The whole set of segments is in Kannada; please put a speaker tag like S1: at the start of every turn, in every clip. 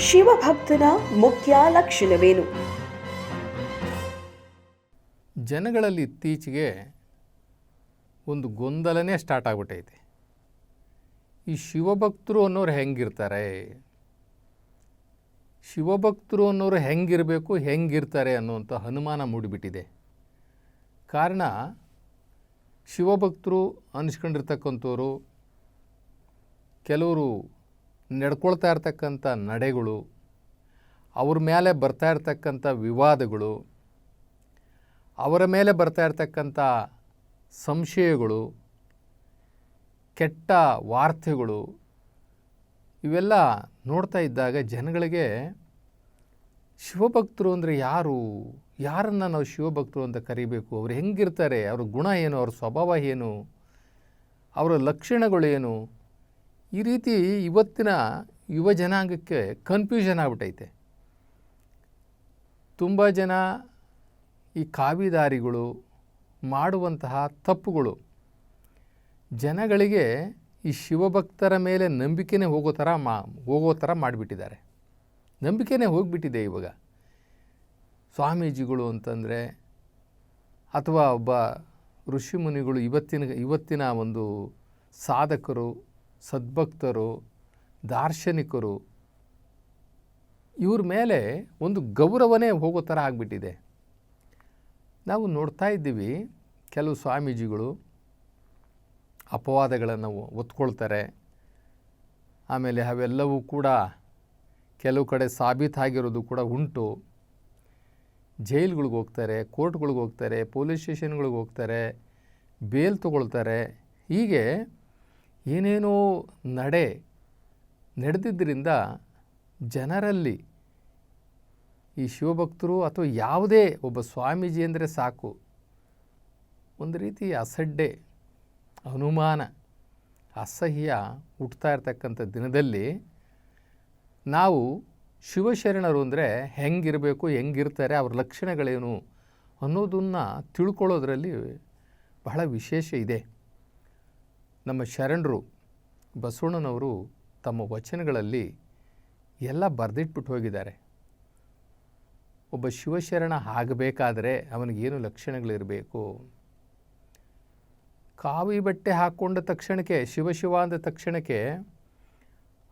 S1: ಶಿವಭಕ್ತನ ಮುಖ್ಯ ಲಕ್ಷಣವೇನು?
S2: ಜನಗಳಲ್ಲಿ ಇತ್ತೀಚೆಗೆ ಒಂದು ಗೊಂದಲನೇ ಸ್ಟಾರ್ಟ್ ಆಗಿಬಿಟ್ಟೈತೆ. ಈ ಶಿವಭಕ್ತರು ಅನ್ನೋರು ಹೆಂಗಿರ್ತಾರೆ, ಶಿವಭಕ್ತರು ಅನ್ನೋರು ಹೆಂಗಿರಬೇಕು, ಹೆಂಗಿರ್ತಾರೆ ಅನ್ನುವಂಥ ಅನುಮಾನ ಮೂಡಿಬಿಟ್ಟಿದೆ. ಕಾರಣ, ಶಿವಭಕ್ತರು ಅನಿಸ್ಕೊಂಡಿರ್ತಕ್ಕಂಥವ್ರು ಕೆಲವರು ನಡ್ಕೊಳ್ತಾ ಇರ್ತಕ್ಕಂಥ ನಡೆಗಳು, ಅವ್ರ ಮೇಲೆ ಬರ್ತಾ ಇರ್ತಕ್ಕಂಥ ವಿವಾದಗಳು, ಅವರ ಮೇಲೆ ಬರ್ತಾ ಇರ್ತಕ್ಕಂಥ ಸಂಶಯಗಳು, ಕೆಟ್ಟ ವಾರ್ತೆಗಳು, ಇವೆಲ್ಲ ನೋಡ್ತಾ ಇದ್ದಾಗ ಜನಗಳಿಗೆ ಶಿವಭಕ್ತರು ಅಂದರೆ ಯಾರನ್ನು ನಾವು ಶಿವಭಕ್ತರು ಅಂತ ಕರಿಬೇಕು, ಅವ್ರು ಹೆಂಗಿರ್ತಾರೆ, ಅವ್ರ ಗುಣ ಏನು, ಅವ್ರ ಸ್ವಭಾವ ಏನು, ಅವರ ಲಕ್ಷಣಗಳೇನು, ಈ ರೀತಿ ಇವತ್ತಿನ ಯುವ ಜನಾಂಗಕ್ಕೆ ಕನ್ಫ್ಯೂಷನ್ ಆಗ್ಬಿಟ್ಟೈತೆ. ತುಂಬ ಜನ ಈ ಕಾವಿದಾರಿಗಳು ಮಾಡುವಂತಹ ತಪ್ಪುಗಳು ಜನಗಳಿಗೆ ಈ ಶಿವಭಕ್ತರ ಮೇಲೆ ನಂಬಿಕೆನೇ ಹೋಗೋ ಥರ ಮಾಡಿಬಿಟ್ಟಿದ್ದಾರೆ. ನಂಬಿಕೆನೇ ಹೋಗಿಬಿಟ್ಟಿದೆ ಇವಾಗ. ಸ್ವಾಮೀಜಿಗಳು ಅಂತಂದರೆ ಅಥವಾ ಒಬ್ಬ ಋಷಿಮುನಿಗಳು, ಇವತ್ತಿನ ಒಂದು ಸಾಧಕರು, ಸದ್ಭಕ್ತರು, ದಾರ್ಶನಿಕರು, ಇವ್ರ ಮೇಲೆ ಒಂದು ಗೌರವನೇ ಹೋಗೋ ಥರ ಆಗಿಬಿಟ್ಟಿದೆ. ನಾವು ನೋಡ್ತಾ ಇದ್ದೀವಿ, ಕೆಲವು ಸ್ವಾಮೀಜಿಗಳು ಅಪವಾದಗಳನ್ನು ಒತ್ಕೊಳ್ತಾರೆ. ಆಮೇಲೆ ಅವೆಲ್ಲವೂ ಕೂಡ ಕೆಲವು ಕಡೆ ಸಾಬೀತಾಗಿರೋದು ಕೂಡ ಉಂಟು. ಜೈಲ್ಗಳಿಗೆ ಹೋಗ್ತಾರೆ, ಕೋರ್ಟ್ಗಳಿಗೆ ಹೋಗ್ತಾರೆ, ಪೊಲೀಸ್ ಸ್ಟೇಷನ್ಗಳಿಗೆ ಹೋಗ್ತಾರೆ, ಬೇಲ್ ತಗೊಳ್ತಾರೆ. ಹೀಗೆ ಏನೇನೋ ನಡೆದಿದ್ದರಿಂದ ಜನರಲ್ಲಿ ಈ ಶಿವಭಕ್ತರು ಅಥವಾ ಯಾವುದೇ ಒಬ್ಬ ಸ್ವಾಮೀಜಿ ಅಂದರೆ ಸಾಕು ಒಂದು ರೀತಿ ಅಸಡ್ಡೆ, ಅನುಮಾನ, ಅಸಹ್ಯ ಹುಟ್ತಾ ಇರ್ತಕ್ಕಂಥ ದಿನದಲ್ಲಿ ನಾವು ಶಿವಶರಣರು ಅಂದರೆ ಹೆಂಗಿರಬೇಕು, ಹೆಂಗಿರ್ತಾರೆ, ಅವ್ರ ಲಕ್ಷಣಗಳೇನು ಅನ್ನೋದನ್ನು ತಿಳ್ಕೊಳ್ಳೋದ್ರಲ್ಲಿ ಬಹಳ ವಿಶೇಷ ಇದೆ. ನಮ್ಮ ಶರಣರು ಬಸವಣ್ಣನವರು ತಮ್ಮ ವಚನಗಳಲ್ಲಿ ಎಲ್ಲ ಬರೆದಿಟ್ಬಿಟ್ಟು ಹೋಗಿದ್ದಾರೆ. ಒಬ್ಬ ಶಿವಶರಣ ಆಗಬೇಕಾದ್ರೆ ಅವನಿಗೇನು ಲಕ್ಷಣಗಳಿರಬೇಕು. ಕಾವಿ ಬಟ್ಟೆ ಹಾಕ್ಕೊಂಡ ತಕ್ಷಣಕ್ಕೆ ಶಿವ ಅಂದ ತಕ್ಷಣಕ್ಕೆ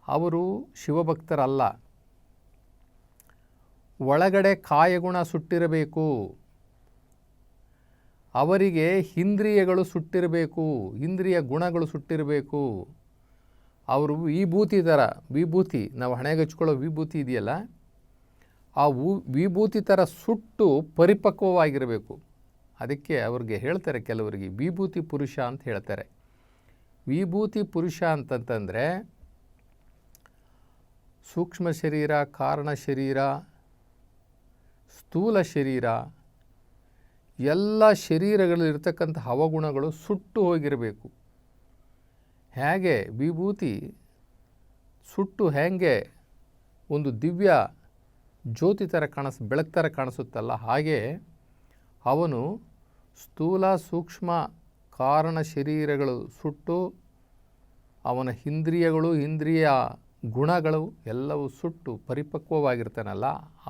S2: ಅವರು ಶಿವಭಕ್ತರಲ್ಲ. ಒಳಗಡೆ ಕಾಯಗುಣ ಸುಟ್ಟಿರಬೇಕು, ಅವರಿಗೆ ಇಂದ್ರಿಯಗಳು ಸುಟ್ಟಿರಬೇಕು, ಇಂದ್ರಿಯ ಗುಣಗಳು ಸುಟ್ಟಿರಬೇಕು. ಅವರು ವಿಭೂತಿ ನಾವು ಹಣೆಗೆ ಹಚ್ಕೊಳ್ಳೋ ವಿಭೂತಿ ಇದೆಯಲ್ಲ, ಆ ವಿಭೂತಿ ಥರ ಸುಟ್ಟು ಪರಿಪಕ್ವವಾಗಿರಬೇಕು. ಅದಕ್ಕೆ ಅವ್ರಿಗೆ ಹೇಳ್ತಾರೆ, ಕೆಲವರಿಗೆ ವಿಭೂತಿ ಪುರುಷ ಅಂತ ಹೇಳ್ತಾರೆ. ವಿಭೂತಿ ಪುರುಷ ಅಂತಂತಂದರೆ ಸೂಕ್ಷ್ಮ ಶರೀರ, ಕಾರಣ ಶರೀರ, ಸ್ಥೂಲ ಶರೀರ, ಎಲ್ಲ ಶರೀರಗಳಲ್ಲಿರ್ತಕ್ಕಂಥ ಅವಗುಣಗಳು ಸುಟ್ಟು ಹೋಗಿರಬೇಕು. ಹೇಗೆ ವಿಭೂತಿ ಸುಟ್ಟು ಹೇಗೆ ಒಂದು ದಿವ್ಯ ಜ್ಯೋತಿ ಥರ ಬೆಳಕು ಥರ ಕಾಣಿಸುತ್ತಲ್ಲ, ಹಾಗೆ ಅವನು ಸ್ಥೂಲ, ಸೂಕ್ಷ್ಮ, ಕಾರಣ ಶರೀರಗಳು ಸುಟ್ಟು ಅವನ ಇಂದ್ರಿಯಗಳು, ಇಂದ್ರಿಯ ಗುಣಗಳು ಎಲ್ಲವೂ ಸುಟ್ಟು ಪರಿಪಕ್ವವಾಗಿರ್ತಾನಲ್ಲ,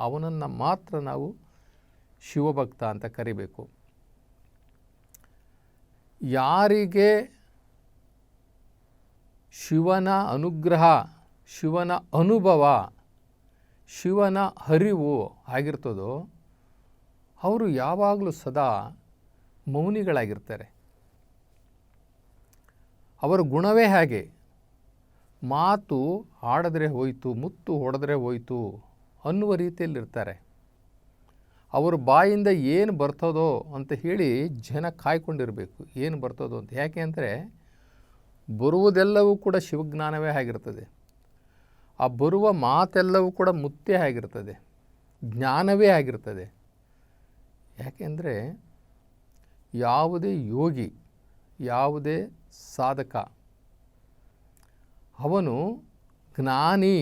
S2: ಅವನನ್ನು ಮಾತ್ರ ನಾವು ಶಿವಭಕ್ತ ಅಂತ ಕರಿಬೇಕು. ಯಾರಿಗೆ ಶಿವನ ಅನುಗ್ರಹ, ಶಿವನ ಅನುಭವ, ಶಿವನ ಅರಿವು ಆಗಿರ್ತದೋ ಅವರು ಯಾವಾಗಲೂ ಸದಾ ಮೌನಿಗಳಾಗಿರ್ತಾರೆ. ಅವರ ಗುಣವೇ ಹಾಗೆ. ಮಾತು ಆಡಿದ್ರೆ ಹೋಯಿತು, ಮುತ್ತು ಹೊಡೆದ್ರೆ ಹೋಯಿತು ಅನ್ನುವ ರೀತಿಯಲ್ಲಿರ್ತಾರೆ. ಅವ್ರ ಬಾಯಿಂದ ಏನು ಬರ್ತದೋ ಅಂತ ಹೇಳಿ ಜನ ಕಾಯ್ಕೊಂಡಿರಬೇಕು, ಏನು ಬರ್ತದೋ ಅಂತ. ಯಾಕೆ ಅಂದರೆ ಬರುವುದೆಲ್ಲವೂ ಕೂಡ ಶಿವಜ್ಞಾನವೇ ಆಗಿರ್ತದೆ. ಆ ಬರುವ ಮಾತೆಲ್ಲವೂ ಕೂಡ ಮುತ್ತೇ ಆಗಿರ್ತದೆ, ಜ್ಞಾನವೇ ಆಗಿರ್ತದೆ. ಯಾಕೆಂದರೆ ಯಾವುದೇ ಯೋಗಿ, ಯಾವುದೇ ಸಾಧಕ ಅವನು ಜ್ಞಾನಿ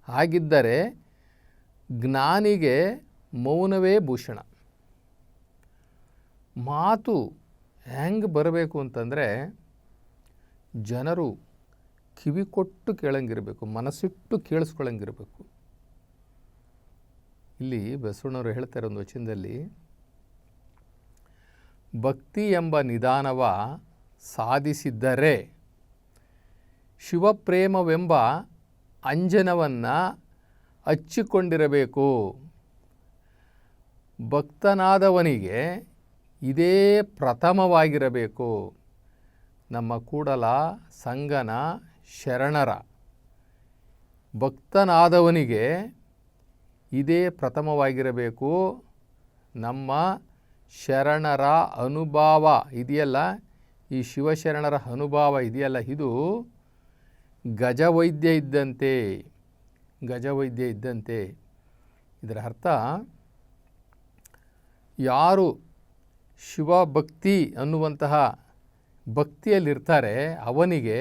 S2: ಆಗಿದ್ದರೆ ಜ್ಞಾನಿಗೆ ಮೌನವೇ ಭೂಷಣ. ಮಾತು ಹೆಂಗೆ ಬರಬೇಕು ಅಂತಂದರೆ ಜನರು ಕಿವಿ ಕೊಟ್ಟು ಕೇಳಂಗಿರಬೇಕು, ಮನಸ್ಸಿಟ್ಟು ಕೇಳಿಸ್ಕೊಳ್ಳಂಗಿರಬೇಕು. ಇಲ್ಲಿ ಬಸವಣ್ಣವರು ಹೇಳ್ತಾರೆ ಒಂದು ವಚನದಲ್ಲಿ, ಭಕ್ತಿ ಎಂಬ ನಿಧಾನವ ಸಾಧಿಸಿದ್ದರೆ ಶಿವಪ್ರೇಮವೆಂಬ ಅಂಜನವನ್ನು ಹಚ್ಚಿಕೊಂಡಿರಬೇಕು. ಭಕ್ತನಾದವನಿಗೆ ಇದೇ ಪ್ರಥಮವಾಗಿರಬೇಕು. ನಮ್ಮ ಕೂಡಲ ಸಂಗನ ಶರಣರ ಭಕ್ತನಾದವನಿಗೆ ಇದೇ ಪ್ರಥಮವಾಗಿರಬೇಕು. ನಮ್ಮ ಶರಣರ ಅನುಭವ ಇದೆಯಲ್ಲ, ಈ ಶಿವಶರಣರ ಅನುಭವ ಇದೆಯಲ್ಲ, ಇದು ಗಜವೈದ್ಯ ಇದ್ದಂತೆ. ಗಜವೈದ್ಯ ಇದ್ದಂತೆ. ಇದರ ಅರ್ಥ, ಯಾರು ಶಿವಭಕ್ತಿ ಅನ್ನುವಂತಹ ಭಕ್ತಿಯಲ್ಲಿರ್ತಾರೆ ಅವನಿಗೆ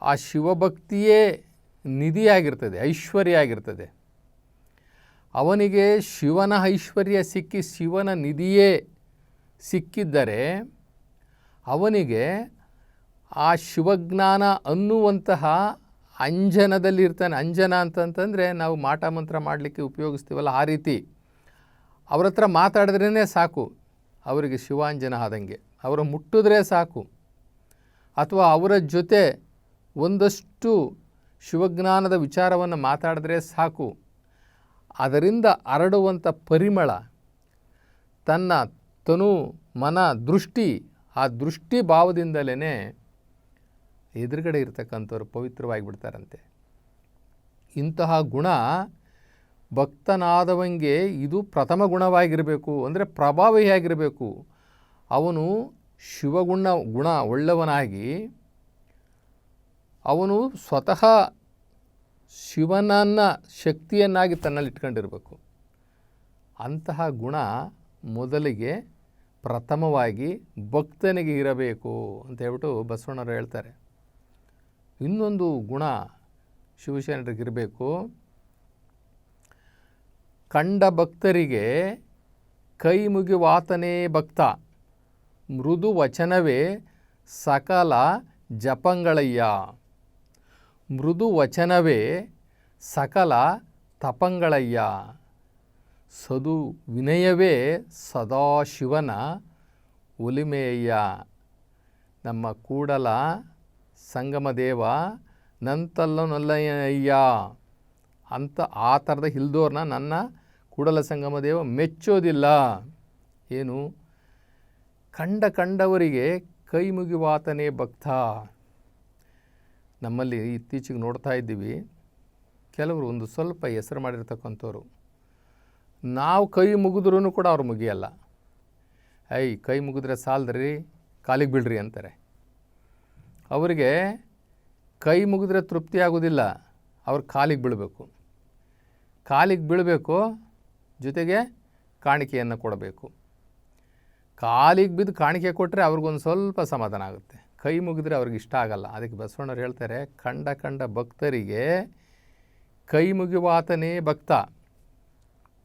S2: ಆ ಶಿವಭಕ್ತಿಯೇ ನಿಧಿಯಾಗಿರ್ತದೆ, ಐಶ್ವರ್ಯ ಆಗಿರ್ತದೆ. ಅವನಿಗೆ ಶಿವನ ಐಶ್ವರ್ಯ ಸಿಕ್ಕಿ ಶಿವನ ನಿಧಿಯೇ ಸಿಕ್ಕಿದ್ದರೆ ಅವನಿಗೆ ಆ ಶಿವಜ್ಞಾನ ಅನ್ನುವಂತಹ ಅಂಜನದಲ್ಲಿ ಇರ್ತಾನೆ. ಅಂಜನ ಅಂತಂತಂದರೆ ನಾವು ಮಾಟ ಮಂತ್ರ ಮಾಡಲಿಕ್ಕೆ ಉಪಯೋಗಿಸ್ತೀವಲ್ಲ, ಆ ರೀತಿ ಅವ್ರ ಹತ್ರ ಮಾತಾಡಿದ್ರೇ ಸಾಕು, ಅವರಿಗೆ ಶಿವಾಂಜನ ಆದಂಗೆ. ಅವರ ಮುಟ್ಟಿದ್ರೆ ಸಾಕು, ಅಥವಾ ಅವರ ಜೊತೆ ಒಂದಷ್ಟು ಶಿವಜ್ಞಾನದ ವಿಚಾರವನ್ನು ಮಾತಾಡಿದ್ರೆ ಸಾಕು, ಅದರಿಂದ ಹರಡುವಂಥ ಪರಿಮಳ ತನ್ನ ತನು ಮನ ದೃಷ್ಟಿ, ಆ ದೃಷ್ಟಿ ಭಾವದಿಂದಲೇ ಎದುರುಗಡೆ ಇರ್ತಕ್ಕಂಥವ್ರು ಪವಿತ್ರವಾಗಿ ಬಿಡ್ತಾರಂತೆ. ಇಂತಹ ಗುಣ ಭಕ್ತನಾದವಂಗೆ ಇದು ಪ್ರಥಮ ಗುಣವಾಗಿರಬೇಕು. ಅಂದರೆ ಪ್ರಭಾವಿಯಾಗಿರಬೇಕು. ಅವನು ಗುಣ ಉಳ್ಳವನಾಗಿ ಅವನು ಸ್ವತಃ ಶಿವನನ್ನು ಶಕ್ತಿಯನ್ನಾಗಿ ತನ್ನಲ್ಲಿ ಇಟ್ಕೊಂಡಿರಬೇಕು. ಅಂತಹ ಗುಣ ಮೊದಲಿಗೆ ಪ್ರಥಮವಾಗಿ ಭಕ್ತನಿಗೆ ಇರಬೇಕು ಅಂತ ಹೇಳ್ಬಿಟ್ಟು ಬಸವಣ್ಣರು ಹೇಳ್ತಾರೆ. ಇನ್ನೊಂದು ಗುಣ ಶಿವಶರಣರಿಗಿರಬೇಕು. ಕಂಡ ಭಕ್ತರಿಗೆ ಕೈ ಮುಗಿವಾತನೇ ಭಕ್ತ, ಮೃದು ವಚನವೇ ಸಕಲ ಜಪಂಗಳಯ್ಯ. ಮೃದು ವಚನವೇ ಸಕಲ ತಪಂಗಳಯ್ಯ. ಸದು ವಿನಯವೇ ಸದಾಶಿವನ ಒಲಿಮೆಯಯ್ಯ. ನಮ್ಮ ಕೂಡಲ ಸಂಗಮದೇವ ನಂತಲ್ಲನಲ್ಲಯ್ಯ ಅಂತ ಆ ಥರದ ಇಲ್ದೋರ್ನ ನನ್ನ ಕೂಡಲ ಸಂಗಮದೇವ ಮೆಚ್ಚೋದಿಲ್ಲ. ಏನು? ಕಂಡವರಿಗೆ ಕೈ ಮುಗಿವಾತನೇ ಭಕ್ತ. ನಮ್ಮಲ್ಲಿ ಇತ್ತೀಚೆಗೆ ನೋಡ್ತಾ ಇದ್ದೀವಿ, ಕೆಲವರು ಒಂದು ಸ್ವಲ್ಪ ಹೆಸರು ಮಾಡಿರ್ತಕ್ಕಂಥವ್ರು, ನಾವು ಕೈ ಮುಗಿದ್ರೂ ಕೂಡ ಅವ್ರು ಮುಗಿಯಲ್ಲ. ಕೈ ಮುಗಿದ್ರೆ ಸಾಲದ್ರಿ, ಕಾಲಿಗೆ ಬೀಳ್ರಿ ಅಂತಾರೆ. ಅವರಿಗೆ ಕೈ ಮುಗಿದ್ರೆ ತೃಪ್ತಿ ಆಗೋದಿಲ್ಲ, ಅವ್ರು ಕಾಲಿಗೆ ಬೀಳಬೇಕು. ಕಾಲಿಗೆ ಬೀಳಬೇಕು, ಜೊತೆಗೆ ಕಾಣಿಕೆಯನ್ನು ಕೊಡಬೇಕು. ಕಾಲಿಗೆ ಬಿದ್ದು ಕಾಣಿಕೆ ಕೊಟ್ಟರೆ ಅವ್ರಿಗೊಂದು ಸ್ವಲ್ಪ ಸಮಾಧಾನ ಆಗುತ್ತೆ. ಕೈ ಮುಗಿದ್ರೆ ಅವ್ರಿಗೆ ಇಷ್ಟ ಆಗಲ್ಲ. ಅದಕ್ಕೆ ಬಸವಣ್ಣವ್ರು ಹೇಳ್ತಾರೆ, ಕಂಡ ಭಕ್ತರಿಗೆ ಕೈ ಮುಗಿವಾತನೇ ಭಕ್ತ.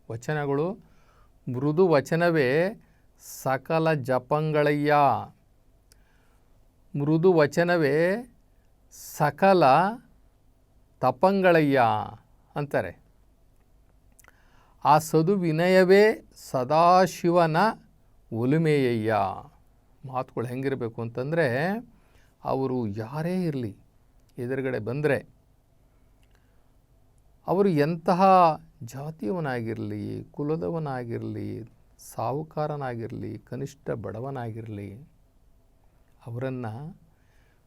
S2: ವಚನಗಳು ಮೃದು ವಚನವೇ ಸಕಲ ಜಪಂಗಳಯ್ಯ. ಮೃದು ವಚನವೇ ಸಕಲ ತಪಂಗಳಯ್ಯ ಅಂತಾರೆ. ಆ ಸದು ವಿನಯವೇ ಸದಾಶಿವನ ಒಲುಮೆಯಯ್ಯ. ಮಾತುಗಳು ಹೆಂಗಿರಬೇಕು ಅಂತಂದರೆ, ಅವರು ಯಾರೇ ಇರಲಿ ಎದುರುಗಡೆ ಬಂದರೆ ಅವರು ಎಂತಹ ಜಾತಿಯವನಾಗಿರಲಿ, ಕುಲದವನಾಗಿರಲಿ, ಸಾಹುಕಾರನಾಗಿರಲಿ, ಕನಿಷ್ಠ ಬಡವನಾಗಿರಲಿ, ಅವರನ್ನು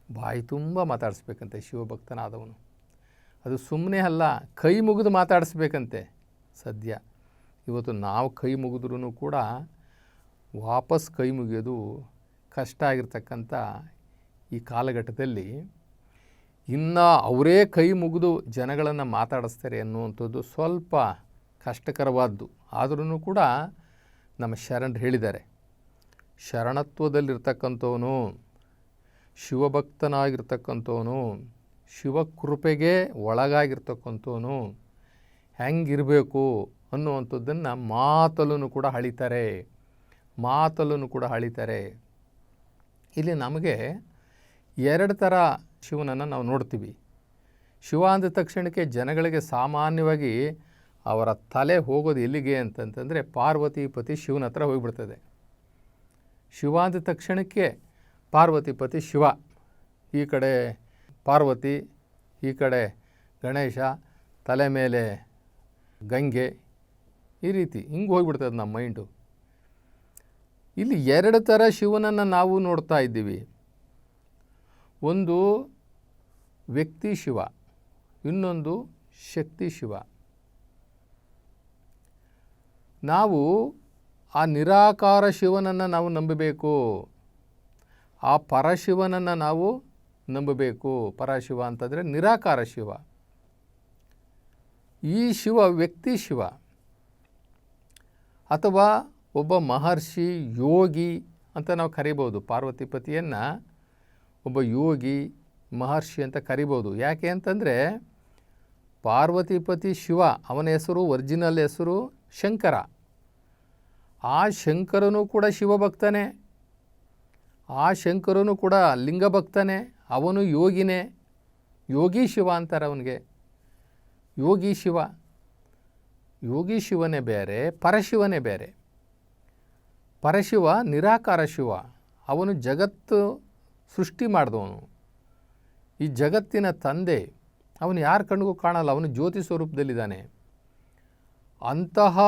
S2: ಬಾಯಿ ತುಂಬ ಮಾತಾಡಿಸ್ಬೇಕಂತೆ ಶಿವಭಕ್ತನಾದವನು. ಅದು ಸುಮ್ಮನೆ ಅಲ್ಲ, ಕೈ ಮುಗಿದು ಮಾತಾಡಿಸ್ಬೇಕಂತೆ. ಸದ್ಯ ಇವತ್ತು ನಾವು ಕೈ ಮುಗಿದ್ರೂ ಕೂಡ ವಾಪಸ್ ಕೈ ಮುಗಿಯೋದು ಕಷ್ಟ ಆಗಿರ್ತಕ್ಕಂಥ ಈ ಕಾಲಘಟ್ಟದಲ್ಲಿ ಇನ್ನು ಅವರೇ ಕೈ ಮುಗಿದು ಜನಗಳನ್ನು ಮಾತಾಡಿಸ್ತಾರೆ ಅನ್ನುವಂಥದ್ದು ಸ್ವಲ್ಪ ಕಷ್ಟಕರವಾದ್ದು. ಆದ್ರೂ ಕೂಡ ನಮ್ಮ ಶರಣರು ಹೇಳಿದ್ದಾರೆ, ಶರಣತ್ವದಲ್ಲಿರ್ತಕ್ಕಂಥವನು, ಶಿವಭಕ್ತನಾಗಿರ್ತಕ್ಕಂಥವನು, ಶಿವಕೃಪೆಗೆ ಒಳಗಾಗಿರ್ತಕ್ಕಂಥವನು ಹೆಂಗಿರಬೇಕು ಅನ್ನುವಂಥದ್ದನ್ನು ಮಾತಲ್ಲೂ ಕೂಡ ಹಳಿತಾರೆ. ಇಲ್ಲಿ ನಮಗೆ ಎರಡು ಥರ ಶಿವನನ್ನು ನಾವು ನೋಡ್ತೀವಿ. ಶಿವ ಅಂದ ತಕ್ಷಣಕ್ಕೆ ಜನಗಳಿಗೆ ಸಾಮಾನ್ಯವಾಗಿ ಅವರ ತಲೆ ಹೋಗೋದು ಎಲ್ಲಿಗೆ ಅಂತಂತಂದರೆ ಪಾರ್ವತಿ ಪತಿ ಶಿವನ ಹತ್ರ ಹೋಗಿಬಿಡ್ತದೆ. ಶಿವ ಅಂದ ತಕ್ಷಣಕ್ಕೆ ಪಾರ್ವತಿ ಪತಿ ಶಿವ, ಈ ಕಡೆ ಪಾರ್ವತಿ, ಈ ಕಡೆ ಗಣೇಶ, ತಲೆ ಮೇಲೆ ಗಂಗೆ, ಈ ರೀತಿ ಹಿಂಗೆ ಹೋಗಿಬಿಡ್ತದೆ ನಮ್ಮ ಮೈಂಡು. ಇಲ್ಲಿ ಎರಡು ಥರ ಶಿವನನ್ನು ನಾವು ನೋಡ್ತಾ ಇದ್ದೀವಿ. ಒಂದು ವ್ಯಕ್ತಿ ಶಿವ, ಇನ್ನೊಂದು ಶಕ್ತಿ ಶಿವ. ನಾವು ಆ ನಿರಾಕಾರ ಶಿವನನ್ನು ನಾವು ನಂಬಬೇಕು, ಆ ಪರಶಿವನನ್ನು ನಾವು ನಂಬಬೇಕು. ಪರಶಿವ ಅಂತಂದರೆ ನಿರಾಕಾರ ಶಿವ. ಈ ಶಿವ ವ್ಯಕ್ತಿ ಶಿವ, ಅಥವಾ ಒಬ್ಬ ಮಹರ್ಷಿ ಯೋಗಿ ಅಂತ ನಾವು ಕರಿಬೋದು. ಪಾರ್ವತಿ ಪತಿಯನ್ನು ಒಬ್ಬ ಯೋಗಿ ಮಹರ್ಷಿ ಅಂತ ಕರಿಬೋದು. ಯಾಕೆ ಅಂತಂದರೆ ಪಾರ್ವತಿಪತಿ ಶಿವ, ಅವನ ಹೆಸರು ಒರಿಜಿನಲ್ ಹೆಸರು ಶಂಕರ. ಆ ಶಂಕರನು ಕೂಡ ಶಿವಭಕ್ತನೇ, ಆ ಶಂಕರನು ಕೂಡ ಲಿಂಗಭಕ್ತನೇ, ಅವನು ಯೋಗಿನೇ. ಯೋಗಿ ಶಿವ ಅಂತಾರೆ ಅವನಿಗೆ, ಯೋಗಿ ಶಿವ. ಯೋಗಿ ಶಿವನೇ ಬೇರೆ, ಪರಶಿವನೇ ಬೇರೆ. ಪರಶಿವ ನಿರಾಕಾರ ಶಿವ, ಅವನು ಜಗತ್ತು ಸೃಷ್ಟಿ ಮಾಡಿದವನು, ಈ ಜಗತ್ತಿನ ತಂದೆ. ಅವನು ಯಾರ ಕಣ್ಣಿಗೂ ಕಾಣಲ್ಲ, ಅವನು ಜ್ಯೋತಿ ಸ್ವರೂಪದಲ್ಲಿದ್ದಾನೆ. ಅಂತಹ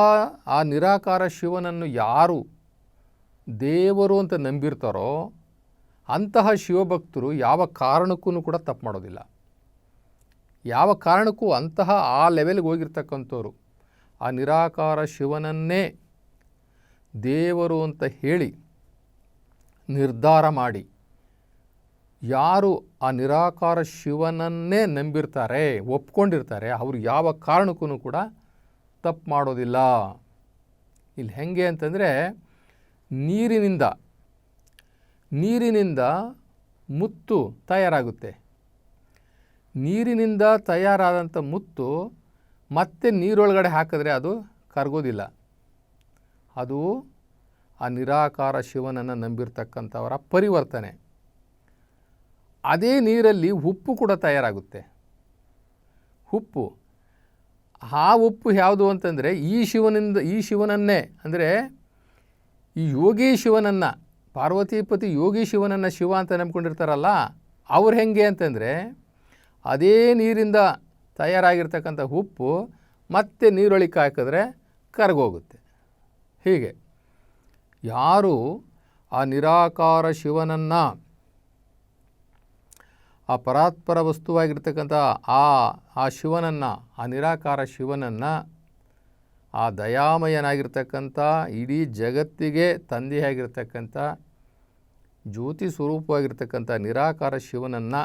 S2: ಆ ನಿರಾಕಾರ ಶಿವನನ್ನು ಯಾರು ದೇವರು ಅಂತ ನಂಬಿರ್ತಾರೋ ಅಂತಹ ಶಿವಭಕ್ತರು ಯಾವ ಕಾರಣಕ್ಕೂ ಕೂಡ ತಪ್ಪು ಮಾಡೋದಿಲ್ಲ. ಯಾವ ಕಾರಣಕ್ಕೂ ಅಂತಹ ಆ ಲೆವೆಲ್ಗೆ ಹೋಗಿರ್ತಕ್ಕಂಥವ್ರು ಆ ನಿರಾಕಾರ ಶಿವನನ್ನೇ ದೇವರು ಅಂತ ಹೇಳಿ ನಿರ್ಧಾರ ಮಾಡಿ, ಯಾರು ಆ ನಿರಾಕಾರ ಶಿವನನ್ನೇ ನಂಬಿರ್ತಾರೆ, ಒಪ್ಕೊಂಡಿರ್ತಾರೆ, ಅವರು ಯಾವ ಕಾರಣಕ್ಕೂ ಕೂಡ ತಪ್ಪು ಮಾಡೋದಿಲ್ಲ. ಇಲ್ಲಿ ಹೆಂಗೆ ಅಂತಂದರೆ ನೀರಿನಿಂದ ಮುತ್ತು ತಯಾರಾಗುತ್ತೆ. ನೀರಿನಿಂದ ತಯಾರಾದಂಥ ಮುತ್ತು ಮತ್ತೆ ನೀರೊಳಗಡೆ ಹಾಕಿದ್ರೆ ಅದು ಕರಗೋದಿಲ್ಲ. ಅದು ಆ ನಿರಾಕಾರ ಶಿವನನ್ನು ನಂಬಿರ್ತಕ್ಕಂಥವರ ಪರಿವರ್ತನೆ. ಅದೇ ನೀರಲ್ಲಿ ಉಪ್ಪು ಕೂಡ ತಯಾರಾಗುತ್ತೆ. ಉಪ್ಪು, ಆ ಉಪ್ಪು ಯಾವುದು ಅಂತಂದರೆ ಈ ಶಿವನನ್ನೇ, ಅಂದರೆ ಈ ಯೋಗಿ ಶಿವನನ್ನು, ಪಾರ್ವತಿಪತಿ ಯೋಗಿ ಶಿವನನ್ನು ಶಿವ ಅಂತ ನಂಬ್ಕೊಂಡಿರ್ತಾರಲ್ಲ, ಅವ್ರು ಹೆಂಗೆ ಅಂತಂದರೆ ಅದೇ ನೀರಿಂದ ತಯಾರಾಗಿರ್ತಕ್ಕಂಥ ಉಪ್ಪು ಮತ್ತೆ ನೀರೊಳಗೆ ಹಾಕಿದ್ರೆ ಕರಗೋಗುತ್ತೆ. ಹೀಗೆ ಯಾರು ಆ ನಿರಾಕಾರ ಶಿವನನ್ನು, ಆ ಪರಾತ್ಪರ ವಸ್ತುವಾಗಿರ್ತಕ್ಕಂಥ ಆ ಶಿವನನ್ನು, ಆ ನಿರಾಕಾರ ಶಿವನನ್ನು, ಆ ದಯಾಮಯನಾಗಿರ್ತಕ್ಕಂಥ ಇಡೀ ಜಗತ್ತಿಗೆ ತಂದೆಯಾಗಿರ್ತಕ್ಕಂಥ ಜ್ಯೋತಿ ಸ್ವರೂಪವಾಗಿರ್ತಕ್ಕಂಥ ನಿರಾಕಾರ ಶಿವನನ್ನು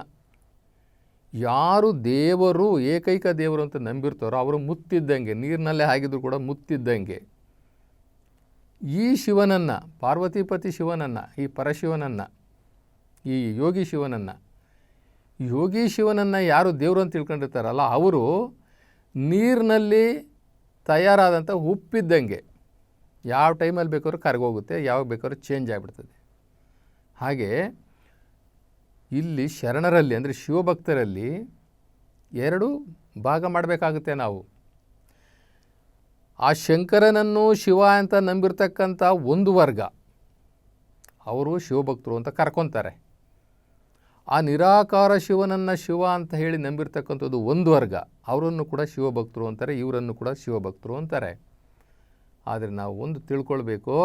S2: ಯಾರು ದೇವರು, ಏಕೈಕ ದೇವರು ಅಂತ ನಂಬಿರ್ತಾರೋ ಅವರು ಮುತ್ತಿದ್ದಂಗೆ, ನೀರಿನಲ್ಲೇ ಹಾಕಿದ್ರು ಕೂಡ ಮುತ್ತಿದ್ದಂಗೆ. ಈ ಶಿವನನ್ನು, ಪಾರ್ವತಿಪತಿ ಶಿವನನ್ನು, ಈ ಪರಶಿವನನ್ನು, ಈ ಯೋಗಿ ಶಿವನನ್ನು ಯಾರು ದೇವರು ಅಂತ ತಿಳ್ಕೊಂಡಿರ್ತಾರಲ್ಲ, ಅವರು ನೀರಿನಲ್ಲಿ ತಯಾರಾದಂಥ ಉಪ್ಪಿದ್ದಂಗೆ. ಯಾವ ಟೈಮಲ್ಲಿ ಬೇಕಾದ್ರೂ ಕರಗೋಗುತ್ತೆ, ಯಾವಾಗ ಬೇಕಾದ್ರೂ ಚೇಂಜ್ ಆಗಿಬಿಡ್ತದೆ. ಹಾಗೆ ಇಲ್ಲಿ ಶರಣರಲ್ಲಿ, ಅಂದರೆ ಶಿವಭಕ್ತರಲ್ಲಿ ಎರಡು ಭಾಗ ಮಾಡಬೇಕಾಗುತ್ತೆ ನಾವು. ಆ ಶಂಕರನನ್ನು ಶಿವ ಅಂತ ನಂಬಿರ್ತಕ್ಕಂಥ ಒಂದು ವರ್ಗ, ಅವರು ಶಿವಭಕ್ತರು ಅಂತ ಕರ್ಕೊತಾರೆ. ಆ ನಿರಾಕಾರ ಶಿವನನ್ನು ಶಿವ ಅಂತ ಹೇಳಿ ನಂಬಿರ್ತಕ್ಕಂಥದ್ದು ಒಂದು ವರ್ಗ, ಅವರನ್ನು ಕೂಡ ಶಿವಭಕ್ತರು ಅಂತಾರೆ, ಇವರನ್ನು ಕೂಡ ಶಿವಭಕ್ತರು ಅಂತಾರೆ. ಆದರೆ ನಾವು ಒಂದು ತಿಳ್ಕೊಳ್ಬೇಕು,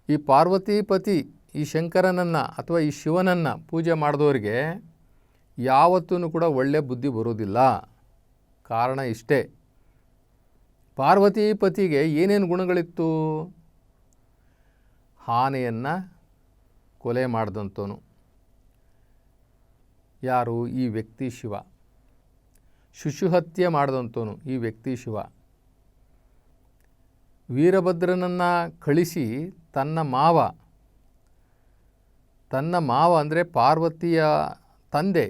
S2: ಈ ಪಾರ್ವತಿಪತಿ, ಈ ಶಂಕರನನ್ನು ಅಥವಾ ಈ ಶಿವನನ್ನು ಪೂಜೆ ಮಾಡಿದವರಿಗೆ ಯಾವತ್ತೂ ಕೂಡ ಒಳ್ಳೆಯ ಬುದ್ಧಿ ಬರೋದಿಲ್ಲ. ಕಾರಣ ಇಷ್ಟೇ, ಪಾರ್ವತಿಪತಿಗೆ ಏನೇನು ಗುಣಗಳಿತ್ತು? ಆನೆಯನ್ನು ಕೊಲೆ ಮಾಡಿದಂಥವನು ಯಾರು? ಈ ವ್ಯಕ್ತಿ ಶಿವ. ಶಿಶುಹತ್ಯೆ ಮಾಡಿದಂಥವನು ಈ ವ್ಯಕ್ತಿ ಶಿವ. ವೀರಭದ್ರನನ್ನು ಕಳಿಸಿ ತನ್ನ ಮಾವ ಅಂದರೆ ಪಾರ್ವತಿಯ ತಂದೆ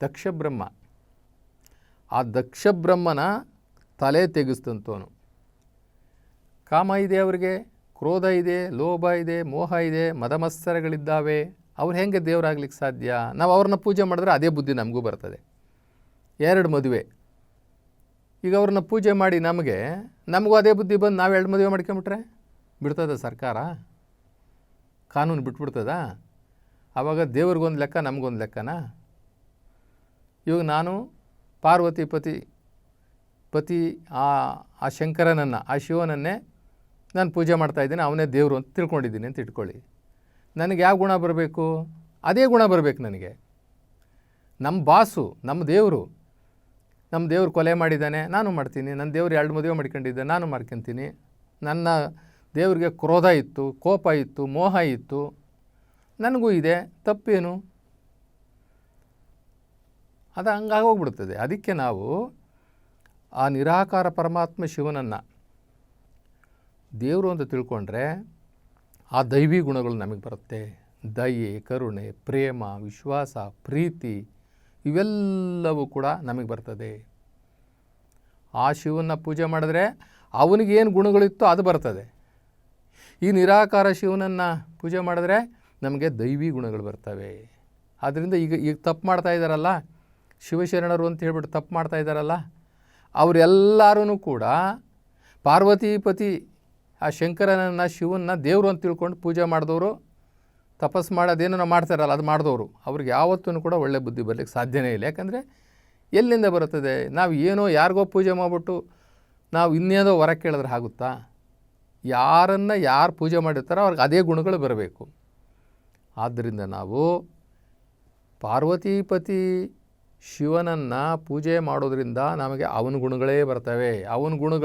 S2: ದಕ್ಷಬ್ರಹ್ಮ, ಆ ದಕ್ಷಬ್ರಹ್ಮನ ತಲೆ ತೆಗೆಸ್ತಂಥವನು. ಕಾಮ ಇದೆ ಅವರಿಗೆ, ಕ್ರೋಧ ಇದೆ, ಲೋಭ ಇದೆ, ಮೋಹ ಇದೆ, ಮದಮತ್ಸರಗಳಿದ್ದಾವೆ. ಅವ್ರು ಹೆಂಗೆ ದೇವರಾಗ್ಲಿಕ್ಕೆ ಸಾಧ್ಯ? ನಾವು ಅವ್ರನ್ನ ಪೂಜೆ ಮಾಡಿದ್ರೆ ಅದೇ ಬುದ್ಧಿ ನಮಗೂ ಬರ್ತದೆ. 2 ಮದುವೆ, ಈಗ ಅವ್ರನ್ನ ಪೂಜೆ ಮಾಡಿ ನಮಗೂ ಅದೇ ಬುದ್ಧಿ ಬಂದು ನಾವು 2 ಮದುವೆ ಮಾಡ್ಕೊಂಬಿಟ್ರೆ ಬಿಡ್ತದ ಸರ್ಕಾರ? ಕಾನೂನು ಬಿಟ್ಬಿಡ್ತದ? ಆವಾಗ ದೇವ್ರಿಗೊಂದು ಲೆಕ್ಕ, ನಮಗೊಂದು ಲೆಕ್ಕನಾ? ಇವಾಗ ನಾನು ಪಾರ್ವತಿ ಪತಿ ಆ ಶಂಕರನನ್ನು, ಆ ಶಿವನನ್ನೇ ನಾನು ಪೂಜೆ ಮಾಡ್ತಾಯಿದ್ದೀನಿ, ಅವನೇ ದೇವರು ಅಂತ ತಿಳ್ಕೊಂಡಿದ್ದೀನಿ ಅಂತ ಇಟ್ಕೊಳ್ಳಿ. ನನಗೆ ಯಾವ ಗುಣ ಬರಬೇಕು? ಅದೇ ಗುಣ ಬರಬೇಕು ನನಗೆ. ನಮ್ಮ ಬಾಸು, ನಮ್ಮ ದೇವರು ಕೊಲೆ ಮಾಡಿದ್ದಾನೆ, ನಾನು ಮಾಡ್ತೀನಿ. ನನ್ನ ದೇವ್ರು 2 ಮದುವೆ ಮಾಡ್ಕೊಂಡಿದ್ದೆ, ನಾನು ಮಾಡ್ಕೊತೀನಿ. ನನ್ನ ದೇವ್ರಿಗೆ ಕ್ರೋಧ ಇತ್ತು, ಕೋಪ ಇತ್ತು, ಮೋಹ ಇತ್ತು, ನನಗೂ ಇದೆ, ತಪ್ಪೇನು? ಅದು ಹಂಗಾಗೋಗ್ಬಿಡ್ತದೆ. ಅದಕ್ಕೆ ನಾವು ಆ ನಿರಾಕಾರ ಪರಮಾತ್ಮ ಶಿವನನ್ನು ದೇವರು ಅಂತ ತಿಳ್ಕೊಂಡ್ರೆ ಆ ದೈವಿ ಗುಣಗಳು ನಮಗೆ ಬರುತ್ತೆ. ದಯೆ, ಕರುಣೆ, ಪ್ರೇಮ, ವಿಶ್ವಾಸ, ಪ್ರೀತಿ ಇವೆಲ್ಲವೂ ಕೂಡ ನಮಗೆ ಬರ್ತದೆ. ಆ ಶಿವನ ಪೂಜೆ ಮಾಡಿದ್ರೆ ಅವನಿಗೇನು ಗುಣಗಳಿತ್ತೋ ಅದು ಬರ್ತದೆ. ಈ ನಿರಾಕಾರ ಶಿವನನ್ನು ಪೂಜೆ ಮಾಡಿದ್ರೆ ನಮಗೆ ದೈವಿ ಗುಣಗಳು ಬರ್ತವೆ. ಆದ್ದರಿಂದ ಈಗ ತಪ್ಪು ಮಾಡ್ತಾ ಇದ್ದಾರಲ್ಲ, ಶಿವಶರಣರು ಅಂತ ಹೇಳ್ಬಿಟ್ಟು ತಪ್ಪು ಮಾಡ್ತಾ ಇದ್ದಾರಲ್ಲ, ಅವರೆಲ್ಲರೂ ಕೂಡ ಪಾರ್ವತೀಪತಿ ಆ ಶಂಕರನನ್ನು, ಶಿವನ್ನ ದೇವರು ಅಂತ ತಿಳ್ಕೊಂಡು ಪೂಜೆ ಮಾಡಿದವರು, ತಪಸ್ಸು ಮಾಡೋದೇನೋ ಮಾಡ್ತಾರಲ್ಲ ಅದು ಮಾಡಿದವರು, ಅವ್ರಿಗೆ ಯಾವತ್ತೂ ಕೂಡ ಒಳ್ಳೆ ಬುದ್ಧಿ ಬರಲಿಕ್ಕೆ ಸಾಧ್ಯನೇ ಇಲ್ಲ. ಯಾಕಂದರೆ ಎಲ್ಲಿಂದ ಬರುತ್ತದೆ? ನಾವು ಏನೋ ಯಾರಿಗೋ ಪೂಜೆ ಮಾಡಿಬಿಟ್ಟು ನಾವು ಇನ್ನೇನೋ ವರ ಕೇಳಿದ್ರೆ ಆಗುತ್ತಾ? ಯಾರು ಪೂಜೆ ಮಾಡಿರ್ತಾರೋ ಅವ್ರಿಗೆ ಅದೇ ಗುಣಗಳು ಬರಬೇಕು. ಆದ್ದರಿಂದ ನಾವು ಪಾರ್ವತೀಪತಿ ಶಿವನನ್ನು ಪೂಜೆ ಮಾಡೋದ್ರಿಂದ ನಮಗೆ ಅವನ ಗುಣಗಳೇ ಬರ್ತವೆ.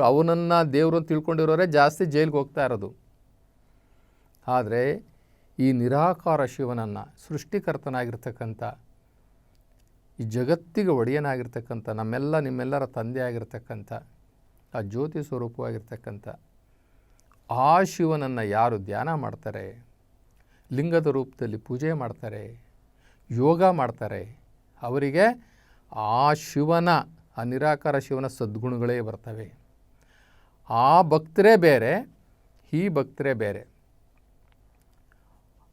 S2: ಅವನನ್ನು ದೇವರು ಅಂತ ತಿಳ್ಕೊಂಡಿರೋರೇ ಜಾಸ್ತಿ ಜೈಲಿಗೆ ಹೋಗ್ತಾ ಇರೋದು. ಆದರೆ ಈ ನಿರಾಕಾರ ಶಿವನನ್ನು, ಸೃಷ್ಟಿಕರ್ತನಾಗಿರ್ತಕ್ಕಂಥ, ಈ ಜಗತ್ತಿಗೆ ಒಡೆಯನಾಗಿರ್ತಕ್ಕಂಥ, ನಿಮ್ಮೆಲ್ಲರ ತಂದೆ ಆಗಿರ್ತಕ್ಕಂಥ, ಆ ಜ್ಯೋತಿ ಸ್ವರೂಪವಾಗಿರ್ತಕ್ಕಂಥ ಆ ಶಿವನನ್ನು ಯಾರು ಧ್ಯಾನ ಮಾಡ್ತಾರೆ, ಲಿಂಗದ ರೂಪದಲ್ಲಿ ಪೂಜೆ ಮಾಡ್ತಾರೆ, ಯೋಗ ಮಾಡ್ತಾರೆ, ಅವರಿಗೆ ಆ ಶಿವನ, ಆ ನಿರಾಕಾರ ಶಿವನ ಸದ್ಗುಣಗಳೇ ಬರ್ತವೆ. ಆ ಭಕ್ತರೇ ಬೇರೆ, ಈ ಭಕ್ತರೇ ಬೇರೆ.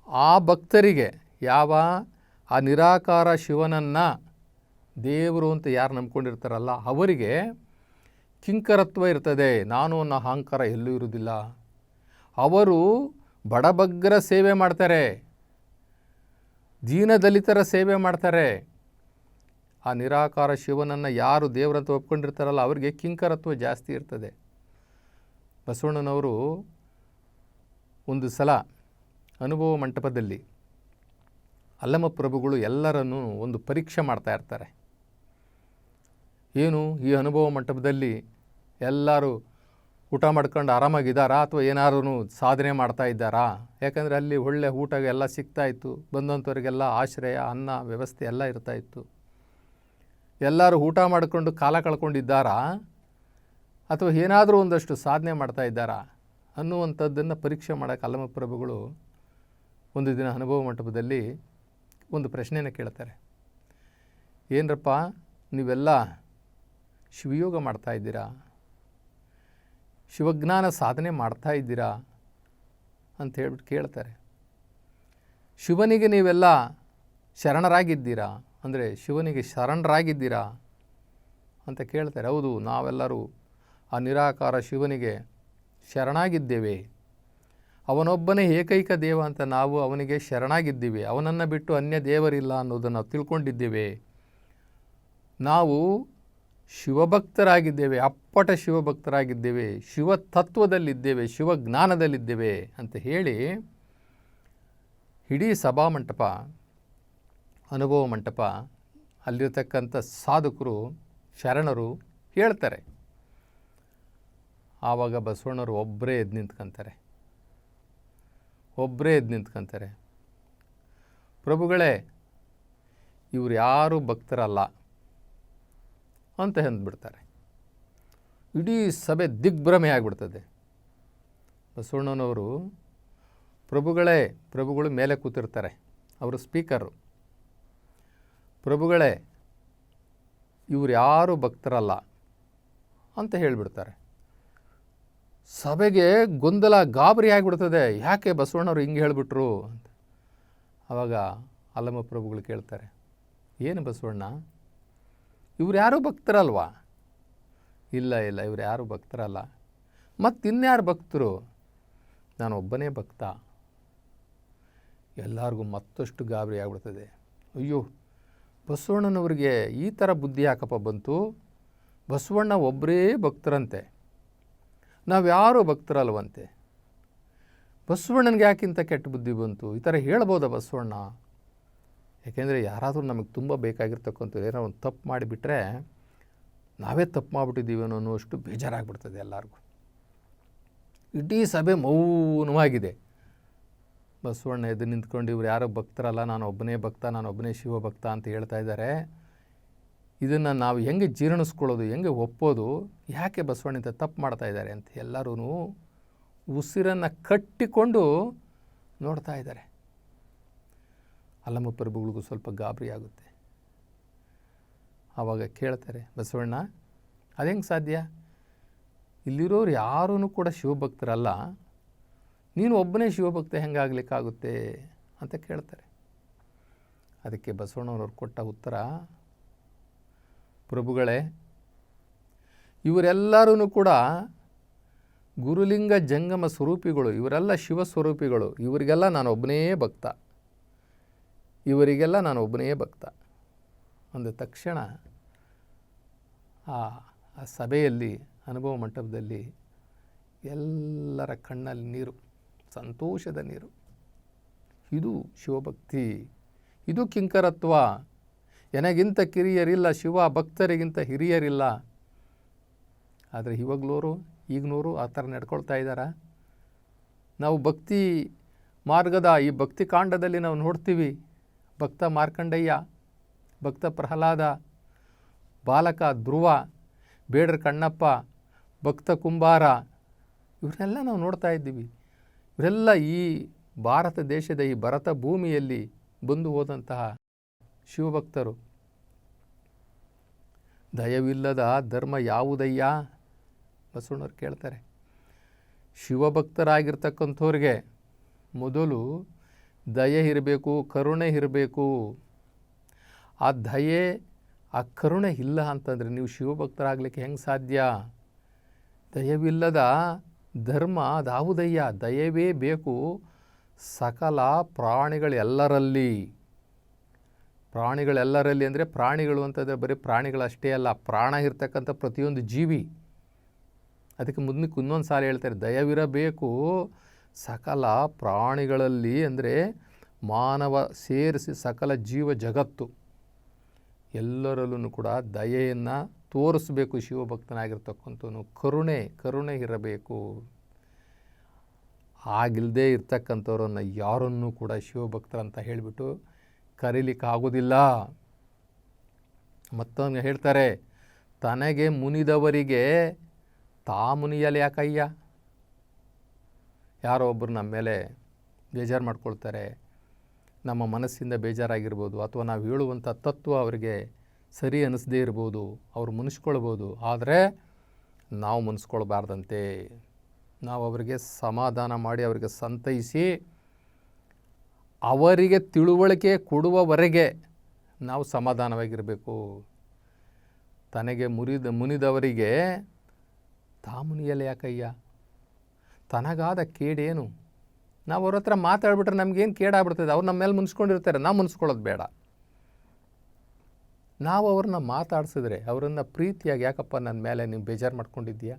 S2: ಆ ಭಕ್ತರಿಗೆ ಆ ನಿರಾಕಾರ ಶಿವನನ್ನು ದೇವರು ಅಂತ ಯಾರು ನಂಬ್ಕೊಂಡಿರ್ತಾರಲ್ಲ ಅವರಿಗೆ ಕಿಂಕರತ್ವ ಇರ್ತದೆ. ನಾನು ಅನ್ನೋ ಅಹಂಕಾರ ಎಲ್ಲೂ ಇರುವುದಿಲ್ಲ. ಅವರು ಬಡಬಗ್ಗರ ಸೇವೆ ಮಾಡ್ತಾರೆ, ದೀನದಲಿತರ ಸೇವೆ ಮಾಡ್ತಾರೆ. ಆ ನಿರಾಕಾರ ಶಿವನನ್ನು ಯಾರು ದೇವರಂತ ಒಪ್ಕೊಂಡಿರ್ತಾರಲ್ಲ ಅವರಿಗೆ ಕಿಂಕರತ್ವ ಜಾಸ್ತಿ ಇರ್ತದೆ. ಬಸವಣ್ಣನವರು ಒಂದು ಸಲ ಅನುಭವ ಮಂಟಪದಲ್ಲಿ ಅಲ್ಲಮ ಪ್ರಭುಗಳು ಎಲ್ಲರನ್ನೂ ಒಂದು ಪರೀಕ್ಷೆ ಮಾಡ್ತಾ ಇರ್ತಾರೆ. ಏನು, ಈ ಅನುಭವ ಮಂಟಪದಲ್ಲಿ ಎಲ್ಲರೂ ಊಟ ಮಾಡ್ಕೊಂಡು ಆರಾಮಾಗಿದ್ದಾರಾ ಅಥವಾ ಏನಾದ್ರು ಸಾಧನೆ ಮಾಡ್ತಾ ಇದ್ದಾರಾ? ಯಾಕಂದರೆ ಅಲ್ಲಿ ಒಳ್ಳೆ ಊಟ ಎಲ್ಲ ಸಿಗ್ತಾಯಿತ್ತು, ಬಂದಂಥವ್ರಿಗೆಲ್ಲ ಆಶ್ರಯ, ಅನ್ನ ವ್ಯವಸ್ಥೆ ಎಲ್ಲ ಇರ್ತಾಯಿತ್ತು. ಎಲ್ಲರೂ ಊಟ ಮಾಡಿಕೊಂಡು ಕಾಲ ಕಳ್ಕೊಂಡಿದ್ದಾರಾ ಅಥವಾ ಏನಾದರೂ ಒಂದಷ್ಟು ಸಾಧನೆ ಮಾಡ್ತಾ ಇದ್ದಾರಾ ಅನ್ನುವಂಥದ್ದನ್ನು ಪರೀಕ್ಷೆ ಮಾಡೋಕ್ಕೆ ಅಲ್ಲಮ ಪ್ರಭುಗಳು ಒಂದು ದಿನ ಅನುಭವ ಮಂಟಪದಲ್ಲಿ ಒಂದು ಪ್ರಶ್ನೆಯನ್ನು ಕೇಳ್ತಾರೆ. ಏನರಪ್ಪ ನೀವೆಲ್ಲ ಶಿವಯೋಗ ಮಾಡ್ತಾಯಿದ್ದೀರಾ, ಶಿವಜ್ಞಾನ ಸಾಧನೆ ಮಾಡ್ತಾ ಇದ್ದೀರಾ ಅಂತ ಹೇಳ್ಬಿಟ್ಟು ಕೇಳ್ತಾರೆ. ಶಿವನಿಗೆ ನೀವೆಲ್ಲ ಶರಣರಾಗಿದ್ದೀರಾ ಅಂದರೆ ಶಿವನಿಗೆ ಶರಣರಾಗಿದ್ದೀರಾ ಅಂತ ಕೇಳ್ತಾರೆ. ಹೌದು, ನಾವೆಲ್ಲರೂ ಆ ನಿರಾಕಾರ ಶಿವನಿಗೆ ಶರಣಾಗಿದ್ದೇವೆ. ಅವನೊಬ್ಬನೇ ಏಕೈಕ ದೇವ ಅಂತ ನಾವು ಅವನಿಗೆ ಶರಣಾಗಿದ್ದೀವಿ. ಅವನನ್ನು ಬಿಟ್ಟು ಅನ್ಯ ದೇವರಿಲ್ಲ ಅನ್ನೋದನ್ನು ನಾವು ತಿಳ್ಕೊಂಡಿದ್ದೇವೆ. ನಾವು ಶಿವಭಕ್ತರಾಗಿದ್ದೇವೆ, ಅಪ್ಪಟ ಶಿವಭಕ್ತರಾಗಿದ್ದೇವೆ, ಶಿವತತ್ವದಲ್ಲಿದ್ದೇವೆ, ಶಿವಜ್ಞಾನದಲ್ಲಿದ್ದೇವೆ ಅಂತ ಹೇಳಿ ಇಡೀ ಸಭಾಮಂಟಪ, ಅನುಭವ ಮಂಟಪ, ಅಲ್ಲಿರ್ತಕ್ಕಂಥ ಸಾಧಕರು, ಶರಣರು ಹೇಳ್ತಾರೆ. ಆವಾಗ ಬಸವಣ್ಣವರು ಒಬ್ಬರೇ ಎದ್ದು ನಿಂತ್ಕೊಂತಾರೆ. ಪ್ರಭುಗಳೇ, ಇವರು ಯಾರೂ ಭಕ್ತರಲ್ಲ ಅಂತ ಅಂದ್ಬಿಡ್ತಾರೆ. ಇಡೀ ಸಭೆ ದಿಗ್ಭ್ರಮೆ ಆಗಿಬಿಡ್ತದೆ. ಬಸವಣ್ಣನವರು ಪ್ರಭುಗಳು ಮೇಲೆ ಕೂತಿರ್ತಾರೆ, ಅವರು ಸ್ಪೀಕರು. ಪ್ರಭುಗಳೇ, ಇವರು ಯಾರೂ ಭಕ್ತರಲ್ಲ ಅಂತ ಹೇಳಿಬಿಡ್ತಾರೆ. ಸಭೆಗೆ ಗೊಂದಲ, ಗಾಬರಿ ಆಗಿಬಿಡ್ತದೆ. ಯಾಕೆ ಬಸವಣ್ಣವರು ಹಿಂಗೆ ಹೇಳಿಬಿಟ್ರು ಅಂತ. ಆವಾಗ ಅಲ್ಲಮ ಪ್ರಭುಗಳು ಕೇಳ್ತಾರೆ, ಏನು ಬಸವಣ್ಣ, ಇವ್ರು ಯಾರೂ ಭಕ್ತರಲ್ವಾ? ಇಲ್ಲ ಇವ್ರು ಯಾರು ಭಕ್ತರಲ್ಲ. ಮತ್ತು ಇನ್ಯಾರು ಭಕ್ತರು? ನಾನು ಒಬ್ಬನೇ ಭಕ್ತ. ಎಲ್ಲರಿಗೂ ಮತ್ತಷ್ಟು ಗಾಬರಿ ಆಗ್ಬಿಡ್ತದೆ. ಅಯ್ಯೋ, ಬಸವಣ್ಣನವ್ರಿಗೆ ಈ ಥರ ಬುದ್ಧಿ ಯಾಕಪ್ಪ ಬಂತು? ಬಸವಣ್ಣ ಒಬ್ಬರೇ ಭಕ್ತರಂತೆ, ನಾವು ಯಾರೂ ಭಕ್ತರಲ್ವಂತೆ. ಬಸವಣ್ಣನಿಗೆ ಯಾಕಿಂತ ಕೆಟ್ಟ ಬುದ್ಧಿ ಬಂತು? ಈ ಥರ ಹೇಳ್ಬೋದಾ ಬಸವಣ್ಣ? ಯಾಕೆಂದರೆ ಯಾರಾದರೂ ನಮಗೆ ತುಂಬ ಬೇಕಾಗಿರ್ತಕ್ಕಂಥದ್ದು ಏನೋ ಒಂದು ತಪ್ಪು ಮಾಡಿಬಿಟ್ರೆ ನಾವೇ ತಪ್ಪು ಮಾಡಿಬಿಟ್ಟಿದ್ದೀವಿ ಅನ್ನೋಷ್ಟು ಬೇಜಾರಾಗ್ಬಿಡ್ತದೆ ಎಲ್ಲರಿಗೂ. ಇಡೀ ಸಭೆ ಮೌನವಾಗಿದೆ. ಬಸವಣ್ಣ ಎದ್ದು ನಿಂತ್ಕೊಂಡು ಇವ್ರು ಯಾರೋ ಭಕ್ತರಲ್ಲ, ನಾನು ಒಬ್ಬನೇ ಭಕ್ತ, ನಾನು ಒಬ್ಬನೇ ಶಿವಭಕ್ತ ಅಂತ ಹೇಳ್ತಾ ಇದ್ದಾರೆ. ಇದನ್ನು ನಾವು ಹೆಂಗೆ ಜೀರ್ಣಿಸ್ಕೊಳ್ಳೋದು, ಹೆಂಗೆ ಒಪ್ಪೋದು? ಯಾಕೆ ಬಸವಣ್ಣಿಂದ ತಪ್ಪು ಮಾಡ್ತಾ ಇದ್ದಾರೆ ಅಂತ ಎಲ್ಲರೂ ಉಸಿರನ್ನು ಕಟ್ಟಿಕೊಂಡು ನೋಡ್ತಾ ಇದ್ದಾರೆ. ಅಲ್ಲಮ್ಮ ಪ್ರಭುಗಳಿಗೂ ಸ್ವಲ್ಪ ಗಾಬರಿ ಆಗುತ್ತೆ. ಆವಾಗ ಕೇಳ್ತಾರೆ, ಬಸವಣ್ಣ ಅದು ಹೆಂಗೆ ಸಾಧ್ಯ? ಇಲ್ಲಿರೋರು ಯಾರೂ ಕೂಡ ಶಿವಭಕ್ತರಲ್ಲ, ನೀನು ಒಬ್ಬನೇ ಶಿವಭಕ್ತ ಹೆಂಗಾಗಲಿಕ್ಕಾಗುತ್ತೆ ಅಂತ ಕೇಳ್ತಾರೆ. ಅದಕ್ಕೆ ಬಸವಣ್ಣವ್ರವ್ರು ಕೊಟ್ಟ ಉತ್ತರ, ಪ್ರಭುಗಳೇ, ಇವರೆಲ್ಲರೂ ಕೂಡ ಗುರುಲಿಂಗ ಜಂಗಮ ಸ್ವರೂಪಿಗಳು, ಇವರೆಲ್ಲ ಶಿವಸ್ವರೂಪಿಗಳು, ಇವರಿಗೆಲ್ಲ ನಾನು ಒಬ್ಬನೇ ಭಕ್ತ, ಇವರಿಗೆಲ್ಲ ನಾನು ಒಬ್ಬನೇ ಭಕ್ತ ಅಂದ ತಕ್ಷಣ ಆ ಸಭೆಯಲ್ಲಿ, ಅನುಭವ ಮಂಟಪದಲ್ಲಿ ಎಲ್ಲರ ಕಣ್ಣಲ್ಲಿ ನೀರು, ಸಂತೋಷದ ನೀರು. ಇದು ಶಿವಭಕ್ತಿ, ಇದು ಕಿಂಕರತ್ವ. ನನಗಿಂತ ಕಿರಿಯರಿಲ್ಲ, ಶಿವ ಭಕ್ತರಿಗಿಂತ ಹಿರಿಯರಿಲ್ಲ. ಆದರೆ ಈಗಿನವರು ಆ ಥರ ನಡ್ಕೊಳ್ತಾ ಇದ್ದಾರಾ? ನಾವು ಭಕ್ತಿ ಮಾರ್ಗದ ಈ ಭಕ್ತಿ ಕಾಂಡದಲ್ಲಿ ನಾವು ನೋಡ್ತೀವಿ, ಭಕ್ತ ಮಾರ್ಕಂಡಯ್ಯ, ಭಕ್ತ ಪ್ರಹ್ಲಾದ, ಬಾಲಕ ಧ್ರುವ, ಬೇಡರ ಕಣ್ಣಪ್ಪ, ಭಕ್ತ ಕುಂಬಾರ, ಇವರೆಲ್ಲ ನಾವು ನೋಡ್ತಾ ಇದ್ದೀವಿ. ಇವರೆಲ್ಲ ಈ ಭಾರತ ದೇಶದ ಈ ಭರತ ಭೂಮಿಯಲ್ಲಿ ಬಂದು ಹೋದಂತಹ ಶಿವಭಕ್ತರು. ದಯವಿಲ್ಲದ ಧರ್ಮ ಯಾವುದಯ್ಯ? ಬಸವಣ್ಣವ್ರು ಕೇಳ್ತಾರೆ. ಶಿವಭಕ್ತರಾಗಿರ್ತಕ್ಕಂಥವ್ರಿಗೆ ಮೊದಲು ದಯೆ ಇರಬೇಕು, ಕರುಣೆ ಇರಬೇಕು. ಆ ದಯೆ, ಆ ಕರುಣೆ ಇಲ್ಲ ಅಂತಂದರೆ ನೀವು ಶಿವಭಕ್ತರಾಗಲಿಕ್ಕೆ ಹೆಂಗೆ ಸಾಧ್ಯ? ದಯವಿಲ್ಲದ ಧರ್ಮ ಅದಾವುದಯ್ಯ? ದಯವೇ ಬೇಕು ಸಕಲ ಪ್ರಾಣಿಗಳೆಲ್ಲರಲ್ಲಿ. ಪ್ರಾಣಿಗಳೆಲ್ಲರಲ್ಲಿ ಅಂದರೆ ಪ್ರಾಣಿಗಳು ಅಂತಂದರೆ ಬರೀ ಪ್ರಾಣಿಗಳಷ್ಟೇ ಅಲ್ಲ, ಪ್ರಾಣ ಇರ್ತಕ್ಕಂಥ ಪ್ರತಿಯೊಂದು ಜೀವಿ. ಅದಕ್ಕೆ ಮುಂದಕ್ಕೆ ಇನ್ನೊಂದು ಸಾಲ ಹೇಳ್ತಾರೆ, ದಯವಿರಬೇಕು ಸಕಲ ಪ್ರಾಣಿಗಳಲ್ಲಿ, ಅಂದರೆ ಮಾನವ ಸೇರಿಸಿ ಸಕಲ ಜೀವ ಜಗತ್ತು ಎಲ್ಲರಲ್ಲೂ ಕೂಡ ದಯೆಯನ್ನು ತೋರಿಸ್ಬೇಕು ಶಿವಭಕ್ತನಾಗಿರ್ತಕ್ಕಂಥವನು. ಕರುಣೆ ಇರಬೇಕು. ಆಗಿಲ್ಲದೆ ಇರ್ತಕ್ಕಂಥವ್ರನ್ನು ಯಾರನ್ನೂ ಕೂಡ ಶಿವಭಕ್ತರಂತ ಹೇಳಿಬಿಟ್ಟು ಕರೀಲಿಕ್ಕಾಗೋದಿಲ್ಲ. ಮತ್ತೊಂದು ಹೇಳ್ತಾರೆ, ತನಗೆ ಮುನಿದವರಿಗೆ ತಾ ಮುನಿಯಲು ಯಾಕಯ್ಯ? ಯಾರೋ ಒಬ್ಬರು ನಮ್ಮ ಮೇಲೆ ಬೇಜಾರು ಮಾಡ್ಕೊಳ್ತಾರೆ, ನಮ್ಮ ಮನಸ್ಸಿಂದ ಬೇಜಾರಾಗಿರ್ಬೋದು, ಅಥವಾ ನಾವು ಹೇಳುವಂಥ ತತ್ವ ಅವರಿಗೆ ಸರಿ ಅನ್ನಿಸದೇ ಇರ್ಬೋದು, ಅವರು ಮುನಿಸ್ಕೊಳ್ಬೋದು. ಆದರೆ ನಾವು ಮುನಿಸ್ಕೊಳ್ಬಾರ್ದಂತೆ. ನಾವು ಅವರಿಗೆ ಸಮಾಧಾನ ಮಾಡಿ, ಅವರಿಗೆ ಸಂತೈಸಿ, ಅವರಿಗೆ ತಿಳುವಳಿಕೆ ಕೊಡುವವರೆಗೆ ನಾವು ಸಮಾಧಾನವಾಗಿರಬೇಕು. ತನಗೆ ಮುನಿದವರಿಗೆ ತಾ ಮುನಿಯಲು ಯಾಕಯ್ಯ? ತನಗಾದ ಕೇಡೇನು? ನಾವು ಅವ್ರ ಹತ್ರ ಮಾತಾಡ್ಬಿಟ್ರೆ ನಮಗೇನು ಕೇಡಾಗ್ಬಿಡ್ತದೆ? ಅವ್ರು ನಮ್ಮ ಮೇಲೆ ಮುನ್ಸ್ಕೊಂಡಿರ್ತಾರೆ, ನಾವು ಮುನ್ಸ್ಕೊಳ್ಳೋದು ಬೇಡ. ನಾವು ಅವ್ರನ್ನ ಮಾತಾಡ್ಸಿದ್ರೆ, ಅವರನ್ನು ಪ್ರೀತಿಯಾಗಿ, ಯಾಕಪ್ಪ ನನ್ನ ಮೇಲೆ ನೀವು ಬೇಜಾರು ಮಾಡ್ಕೊಂಡಿದ್ದೀಯಾ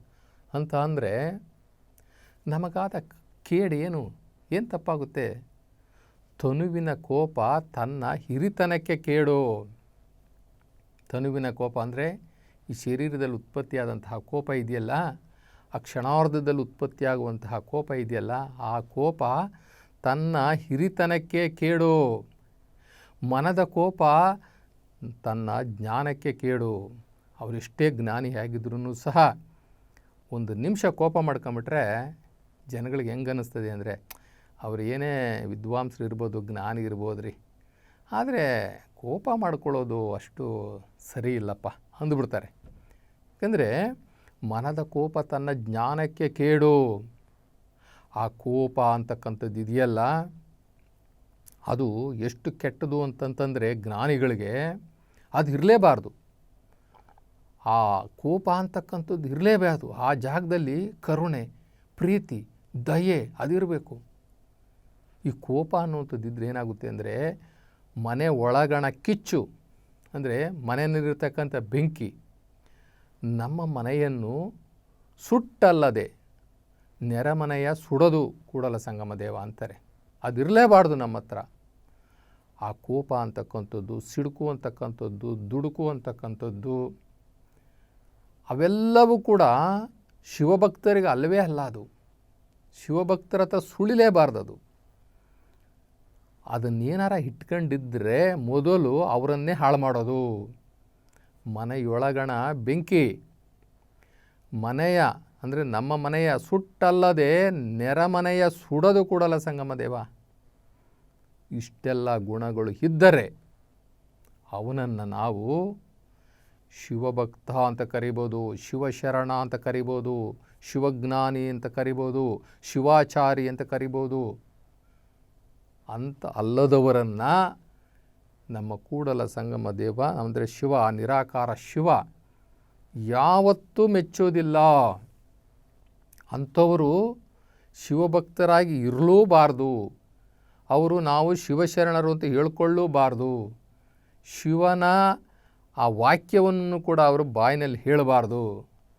S2: ಅಂತ ಅಂದರೆ ನಮಗಾದ ಕೇಡೇನು? ಏನು ತಪ್ಪಾಗುತ್ತೆ? ತನುವಿನ ಕೋಪ ತನ್ನ ಹಿರಿತನಕ್ಕೆ ಕೇಡು. ತನುವಿನ ಕೋಪ ಅಂದರೆ ಈ ಶರೀರದಲ್ಲಿ ಉತ್ಪತ್ತಿಯಾದಂತಹ ಕೋಪ ಇದೆಯಲ್ಲ, ಆ ಕ್ಷಣಾರ್ಧದಲ್ಲಿ ಉತ್ಪತ್ತಿಯಾಗುವಂತಹ ಕೋಪ ಇದೆಯಲ್ಲ, ಆ ಕೋಪ ತನ್ನ ಹಿರಿತನಕ್ಕೆ ಕೇಡು. ಮನದ ಕೋಪ ತನ್ನ ಜ್ಞಾನಕ್ಕೆ ಕೇಡು. ಅವರೆಷ್ಟೇ ಜ್ಞಾನಿಯಾಗಿದ್ರೂ ಸಹ ಒಂದು ನಿಮಿಷ ಕೋಪ ಮಾಡ್ಕೊಂಬಿಟ್ರೆ ಜನಗಳಿಗೆ ಹೆಂಗೆ ಅನ್ನಿಸ್ತದೆ ಅಂದರೆ, ಅವ್ರು ಏನೇ ವಿದ್ವಾಂಸರು ಇರ್ಬೋದು, ಜ್ಞಾನಿ ಇರ್ಬೋದು ರೀ, ಆದರೆ ಕೋಪ ಮಾಡ್ಕೊಳ್ಳೋದು ಅಷ್ಟು ಸರಿ ಇಲ್ಲಪ್ಪ ಅಂದುಬಿಡ್ತಾರೆ. ಯಾಕಂದರೆ ಮನದ ಕೋಪ ತನ್ನ ಜ್ಞಾನಕ್ಕೆ ಕೇಡು. ಆ ಕೋಪ ಅಂತಕ್ಕಂಥದ್ದು ಇದೆಯಲ್ಲ, ಅದು ಎಷ್ಟು ಕೆಟ್ಟದು ಅಂತಂತಂದರೆ ಜ್ಞಾನಿಗಳಿಗೆ ಅದು ಇರಲೇಬಾರ್ದು. ಆ ಕೋಪ ಅಂತಕ್ಕಂಥದ್ದು ಇರಲೇಬಾರ್ದು. ಆ ಜಾಗದಲ್ಲಿ ಕರುಣೆ, ಪ್ರೀತಿ, ದಯೆ ಅದಿರಬೇಕು. ಈ ಕೋಪ ಅನ್ನುವಂಥದ್ದಿದ್ರೆ ಏನಾಗುತ್ತೆ ಅಂದರೆ ಮನೆ ಒಳಗಣ ಕಿಚ್ಚು, ಅಂದರೆ ಮನೆಯಲ್ಲಿರ್ತಕ್ಕಂಥ ಬೆಂಕಿ ನಮ್ಮ ಮನೆಯನ್ನು ಸುಟ್ಟಲ್ಲದೆ ನೆರೆಮನೆಯ ಸುಡೋದು ಕೂಡಲ ಸಂಗಮ ದೇವ ಅಂತಾರೆ. ಅದಿರಲೇಬಾರ್ದು ನಮ್ಮ ಹತ್ರ. ಆ ಕೋಪ ಅಂತಕ್ಕಂಥದ್ದು, ಸಿಡುಕು ಅಂತಕ್ಕಂಥದ್ದು, ದುಡುಕು ಅಂತಕ್ಕಂಥದ್ದು ಅವೆಲ್ಲವೂ ಕೂಡ ಶಿವಭಕ್ತರಿಗೆ ಅಲ್ಲವೇ ಅಲ್ಲ. ಅದು ಶಿವಭಕ್ತರ ಹತ್ರ ಸುಳಿಲೇಬಾರ್ದದು. ಅದನ್ನೇನಾರ ಇಟ್ಕೊಂಡಿದ್ದರೆ ಮೊದಲು ಅವರನ್ನೇ ಹಾಳು ಮಾಡೋದು. ಮನೆಯೊಳಗಣ ಬೆಂಕಿ, ಮನೆಯ ಅಂದರೆ ನಮ್ಮ ಮನೆಯ ಸುಟ್ಟಲ್ಲದೆ ನೆರೆಮನೆಯ ಸುಡೋದು ಕೂಡಲ ಸಂಗಮ ದೇವ. ಇಷ್ಟೆಲ್ಲ ಗುಣಗಳು ಇದ್ದರೆ ಅವನನ್ನು ನಾವು ಶಿವಭಕ್ತ ಅಂತ ಕರಿಬೋದು, ಶಿವಶರಣ ಅಂತ ಕರಿಬೋದು, ಶಿವಜ್ಞಾನಿ ಅಂತ ಕರಿಬೋದು, ಶಿವಾಚಾರಿ ಅಂತ ಕರಿಬೋದು. ಅಂತ ಅಲ್ಲದವರನ್ನು ನಮ್ಮ ಕೂಡಲ ಸಂಗಮ ದೇವ ಅಂದರೆ ಶಿವ, ನಿರಾಕಾರ ಶಿವ ಯಾವತ್ತೂ ಮೆಚ್ಚೋದಿಲ್ಲ. ಅಂಥವರು ಶಿವಭಕ್ತರಾಗಿ ಇರಲೂಬಾರ್ದು. ಅವರು ನಾವು ಶಿವಶರಣರು ಅಂತ ಹೇಳ್ಕೊಳ್ಳೂಬಾರ್ದು. ಶಿವನ ಆ ವಾಕ್ಯವನ್ನು ಕೂಡ ಅವರು ಬಾಯಿನಲ್ಲಿ ಹೇಳಬಾರ್ದು.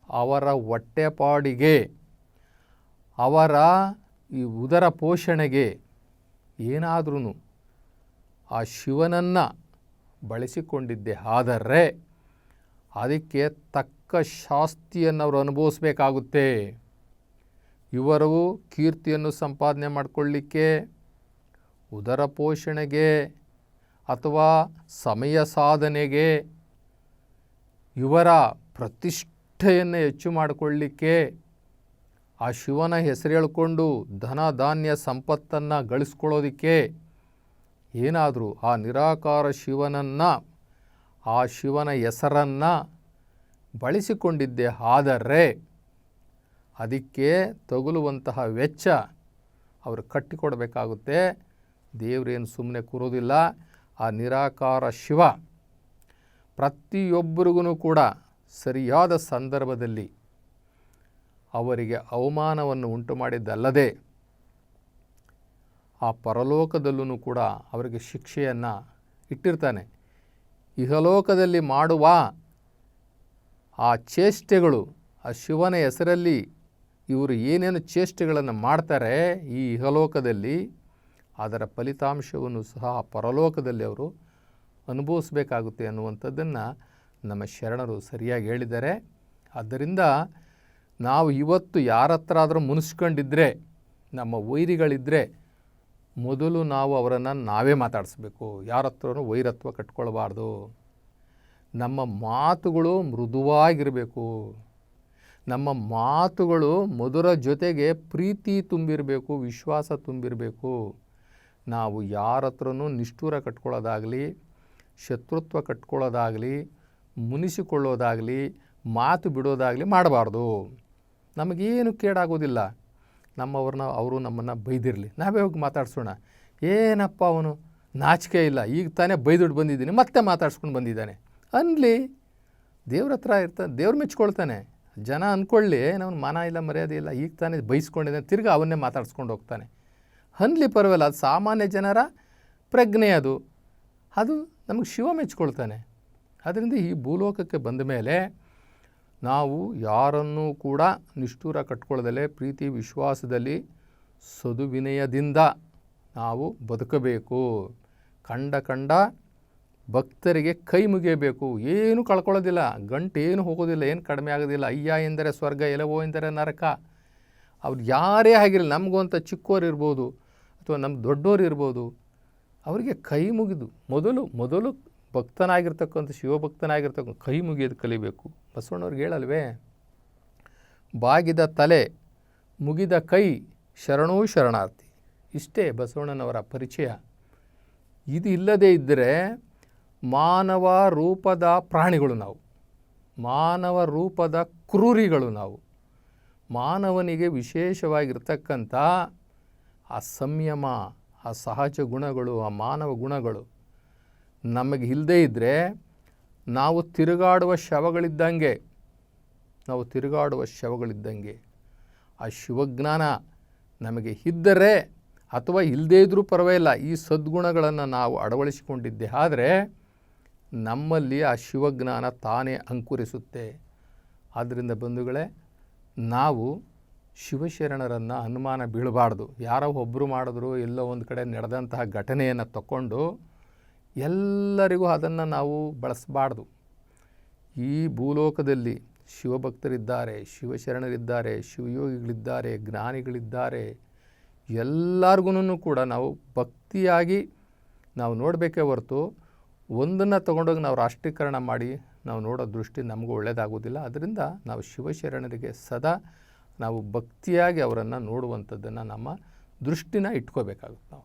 S2: ಅವರ ಹೊಟ್ಟೆಪಾಡಿಗೆ, ಅವರ ಈ ಉದರ ಪೋಷಣೆಗೆ ಏನಾದ್ರೂ ಆ ಶಿವನನ್ನು ಬಳಸಿಕೊಂಡಿದ್ದೇ ಆದರೆ ಅದಕ್ಕೆ ತಕ್ಕ ಶಾಸ್ತಿಯನ್ನು ಅವರು ಅನುಭವಿಸ್ಬೇಕಾಗುತ್ತೆ. ಇವರು ಕೀರ್ತಿಯನ್ನು ಸಂಪಾದನೆ ಮಾಡಿಕೊಳ್ಳಿಕ್ಕೆ, ಉದರ ಪೋಷಣೆಗೆ ಅಥವಾ ಸಮಯ ಸಾಧನೆಗೆ, ಇವರ ಪ್ರತಿಷ್ಠೆಯನ್ನು ಹೆಚ್ಚು ಮಾಡಿಕೊಳ್ಳಿಕ್ಕೆ, ಆ ಶಿವನ ಹೆಸರು ಹೇಳ್ಕೊಂಡು ಧನ ಧಾನ್ಯ ಸಂಪತ್ತನ್ನು ಗಳಿಸ್ಕೊಳ್ಳೋದಕ್ಕೆ ಏನಾದರೂ ಆ ನಿರಾಕಾರ ಶಿವನನ್ನು, ಆ ಶಿವನ ಹೆಸರನ್ನು ಬಳಸಿಕೊಂಡಿದ್ದೇ ಆದರೆ ಅದಕ್ಕೆ ತಗುಲುವಂತಹ ವೆಚ್ಚ ಅವರು ಕಟ್ಟಿಕೊಡಬೇಕಾಗುತ್ತೆ. ದೇವರೇನು ಸುಮ್ಮನೆ ಕೂರೋದಿಲ್ಲ. ಆ ನಿರಾಕಾರ ಶಿವ ಪ್ರತಿಯೊಬ್ಬರಿಗೂ ಕೂಡ ಸರಿಯಾದ ಸಂದರ್ಭದಲ್ಲಿ ಅವರಿಗೆ ಅವಮಾನವನ್ನು ಉಂಟು ಮಾಡಿದ್ದಲ್ಲದೆ ಆ ಪರಲೋಕದಲ್ಲೂ ಕೂಡ ಅವರಿಗೆ ಶಿಕ್ಷೆಯನ್ನು ಇಟ್ಟಿರ್ತಾನೆ. ಇಹಲೋಕದಲ್ಲಿ ಮಾಡುವ ಆ ಚೇಷ್ಟೆಗಳು, ಆ ಶಿವನ ಹೆಸರಲ್ಲಿ ಇವರು ಏನೇನು ಚೇಷ್ಟೆಗಳನ್ನು ಮಾಡ್ತಾರೆ ಈ ಇಹಲೋಕದಲ್ಲಿ, ಅದರ ಫಲಿತಾಂಶವನ್ನು ಸಹ ಪರಲೋಕದಲ್ಲಿ ಅವರು ಅನುಭವಿಸಬೇಕಾಗುತ್ತೆ ಅನ್ನುವಂಥದ್ದನ್ನು ನಮ್ಮ ಶರಣರು ಸರಿಯಾಗಿ ಹೇಳಿದ್ದಾರೆ. ಆದ್ದರಿಂದ ನಾವು ಇವತ್ತು ಯಾರ ಹತ್ರ ಆದರೂ ಮುನಿಸ್ಕೊಂಡಿದ್ದರೆ, ನಮ್ಮ ವೈರಿಗಳಿದ್ದರೆ ಮೊದಲು ನಾವು ಅವರನ್ನು ನಾವೇ ಮಾತಾಡಿಸ್ಬೇಕು. ಯಾರ ಹತ್ರನೂ ವೈರತ್ವ ಕಟ್ಕೊಳ್ಬಾರ್ದು. ನಮ್ಮ ಮಾತುಗಳು ಮೃದುವಾಗಿರಬೇಕು. ನಮ್ಮ ಮಾತುಗಳು ಮಧುರ ಜೊತೆಗೆ ಪ್ರೀತಿ ತುಂಬಿರಬೇಕು, ವಿಶ್ವಾಸ ತುಂಬಿರಬೇಕು. ನಾವು ಯಾರ ಹತ್ರನೂ ನಿಷ್ಠೂರ ಕಟ್ಕೊಳ್ಳೋದಾಗಲಿ, ಶತ್ರುತ್ವ ಕಟ್ಕೊಳ್ಳೋದಾಗಲಿ, ಮುನಿಸಿಕೊಳ್ಳೋದಾಗಲಿ, ಮಾತು ಬಿಡೋದಾಗಲಿ ಮಾಡಬಾರ್ದು. ನಮಗೇನು ಕೇಡಾಗೋದಿಲ್ಲ. ಅವರು ನಮ್ಮನ್ನು ಬೈದಿರಲಿ, ನಾವೇ ಹೋಗಿ ಮಾತಾಡ್ಸೋಣ. ಏನಪ್ಪ ಅವನು ನಾಚಿಕೆ ಇಲ್ಲ, ಈಗ ತಾನೇ ಬೈದುಟ್ಟು ಬಂದಿದ್ದೀನಿ, ಮತ್ತೆ ಮಾತಾಡ್ಸ್ಕೊಂಡು ಬಂದಿದ್ದಾನೆ ಅನ್ಲಿ. ದೇವ್ರ ಹತ್ರ ಇರ್ತಾನೆ, ದೇವ್ರು ಮೆಚ್ಕೊಳ್ತಾನೆ. ಜನ ಅಂದ್ಕೊಳ್ಳಿ ನಾವು ಮಾನ ಇಲ್ಲ ಮರ್ಯಾದೆ ಇಲ್ಲ, ಈಗ ತಾನೇ ಬೈಸ್ಕೊಂಡಿದ್ದಾನೆ, ತಿರ್ಗಿ ಅವನ್ನೇ ಮಾತಾಡ್ಸ್ಕೊಂಡು ಹೋಗ್ತಾನೆ ಅನ್ಲಿ, ಪರವಾಗಿಲ್ಲ. ಅದು ಸಾಮಾನ್ಯ ಜನರ ಪ್ರಜ್ಞೆ. ಅದು ನಮಗೆ ಶಿವ ಮೆಚ್ಕೊಳ್ತಾನೆ. ಅದರಿಂದ ಈ ಭೂಲೋಕಕ್ಕೆ ಬಂದ ಮೇಲೆ ನಾವು ಯಾರನ್ನೂ ಕೂಡ ನಿಷ್ಠೂರ ಕಟ್ಕೊಳ್ಳದಲ್ಲೇ ಪ್ರೀತಿ ವಿಶ್ವಾಸದಲ್ಲಿ ಸದುವಿನಯದಿಂದ ನಾವು ಬದುಕಬೇಕು. ಕಂಡ ಭಕ್ತರಿಗೆ ಕೈ ಮುಗಿಯಬೇಕು. ಏನು ಕಳ್ಕೊಳ್ಳೋದಿಲ್ಲ, ಗಂಟೇನು ಹೋಗೋದಿಲ್ಲ, ಏನು ಕಡಿಮೆ ಆಗೋದಿಲ್ಲ. ಅಯ್ಯ ಎಂದರೆ ಸ್ವರ್ಗ, ಎಲವೋ ಎಂದರೆ ನರಕ. ಅವ್ರು ಯಾರೇ ಆಗಿರಲಿ, ನಮಗೂ ಅಂತ ಚಿಕ್ಕವರು ಇರ್ಬೋದು ಅಥವಾ ನಮ್ಮ ದೊಡ್ಡವರು ಇರ್ಬೋದು, ಅವರಿಗೆ ಕೈ ಮುಗಿದು ಮೊದಲು ಭಕ್ತನಾಗಿರ್ತಕ್ಕಂಥ ಶಿವಭಕ್ತನಾಗಿರ್ತಕ್ಕಂಥ ಕೈ ಮುಗಿಯೋದು ಕಲಿಬೇಕು. ಬಸವಣ್ಣವ್ರಿಗೆ ಹೇಳಲ್ವೇ, ಬಾಗಿದ ತಲೆ ಮುಗಿದ ಕೈ ಶರಣೂ ಶರಣಾರ್ಥಿ. ಇಷ್ಟೇ ಬಸವಣ್ಣನವರ ಪರಿಚಯ. ಇದು ಇಲ್ಲದೇ ಇದ್ದರೆ ಮಾನವ ರೂಪದ ಪ್ರಾಣಿಗಳು ನಾವು, ಮಾನವ ರೂಪದ ಕ್ರೂರಿಗಳು ನಾವು. ಮಾನವನಿಗೆ ವಿಶೇಷವಾಗಿರ್ತಕ್ಕಂಥ ಆ ಸಂಯಮ, ಆ ಸಹಜ ಗುಣಗಳು, ಆ ಮಾನವ ಗುಣಗಳು ನಮಗೆ ಇಲ್ಲದೇ ಇದ್ದರೆ ನಾವು ತಿರುಗಾಡುವ ಶವಗಳಿದ್ದಂಗೆ, ಆ ಶಿವಜ್ಞಾನ ನಮಗೆ ಇದ್ದರೆ ಅಥವಾ ಇಲ್ಲದೇ ಇದ್ದರೂ ಪರವಾಗಿಲ್ಲ, ಈ ಸದ್ಗುಣಗಳನ್ನು ನಾವು ಅಳವಡಿಸಿಕೊಂಡಿದ್ದೆ ಆದರೆ ನಮ್ಮಲ್ಲಿ ಆ ಶಿವಜ್ಞಾನ ತಾನೇ ಅಂಕುರಿಸುತ್ತೆ. ಆದ್ದರಿಂದ ಬಂಧುಗಳೇ, ನಾವು ಶಿವಶರಣರನ್ನು ಅನುಮಾನ ಬೀಳಬಾರ್ದು. ಯಾರೋ ಒಬ್ಬರು ಮಾಡಿದ್ರು, ಎಲ್ಲೋ ಒಂದು ಕಡೆ ನಡೆದಂತಹ ಘಟನೆಯನ್ನು ತಗೊಂಡು ಎಲ್ಲರಿಗೂ ಅದನ್ನು ನಾವು ಬಳಸಬಾರ್ದು. ಈ ಭೂಲೋಕದಲ್ಲಿ ಶಿವಭಕ್ತರಿದ್ದಾರೆ, ಶಿವಶರಣರಿದ್ದಾರೆ, ಶಿವಯೋಗಿಗಳಿದ್ದಾರೆ, ಜ್ಞಾನಿಗಳಿದ್ದಾರೆ. ಎಲ್ಲರಿಗೂ ಕೂಡ ನಾವು ಭಕ್ತಿಯಾಗಿ ನಾವು ನೋಡಬೇಕೇ ಹೊರತು ಒಂದನ್ನು ತೊಗೊಂಡೋಗಿ ನಾವು ರಾಷ್ಟ್ರೀಕರಣ ಮಾಡಿ ನಾವು ನೋಡೋ ದೃಷ್ಟಿ ನಮಗೂ ಒಳ್ಳೆಯದಾಗೋದಿಲ್ಲ. ಅದರಿಂದ ನಾವು ಶಿವಶರಣರಿಗೆ ಸದಾ ನಾವು ಭಕ್ತಿಯಾಗಿ ಅವರನ್ನು ನೋಡುವಂಥದ್ದನ್ನು ನಮ್ಮ ದೃಷ್ಟಿನ ಇಟ್ಕೋಬೇಕಾಗುತ್ತೆ ನಾವು.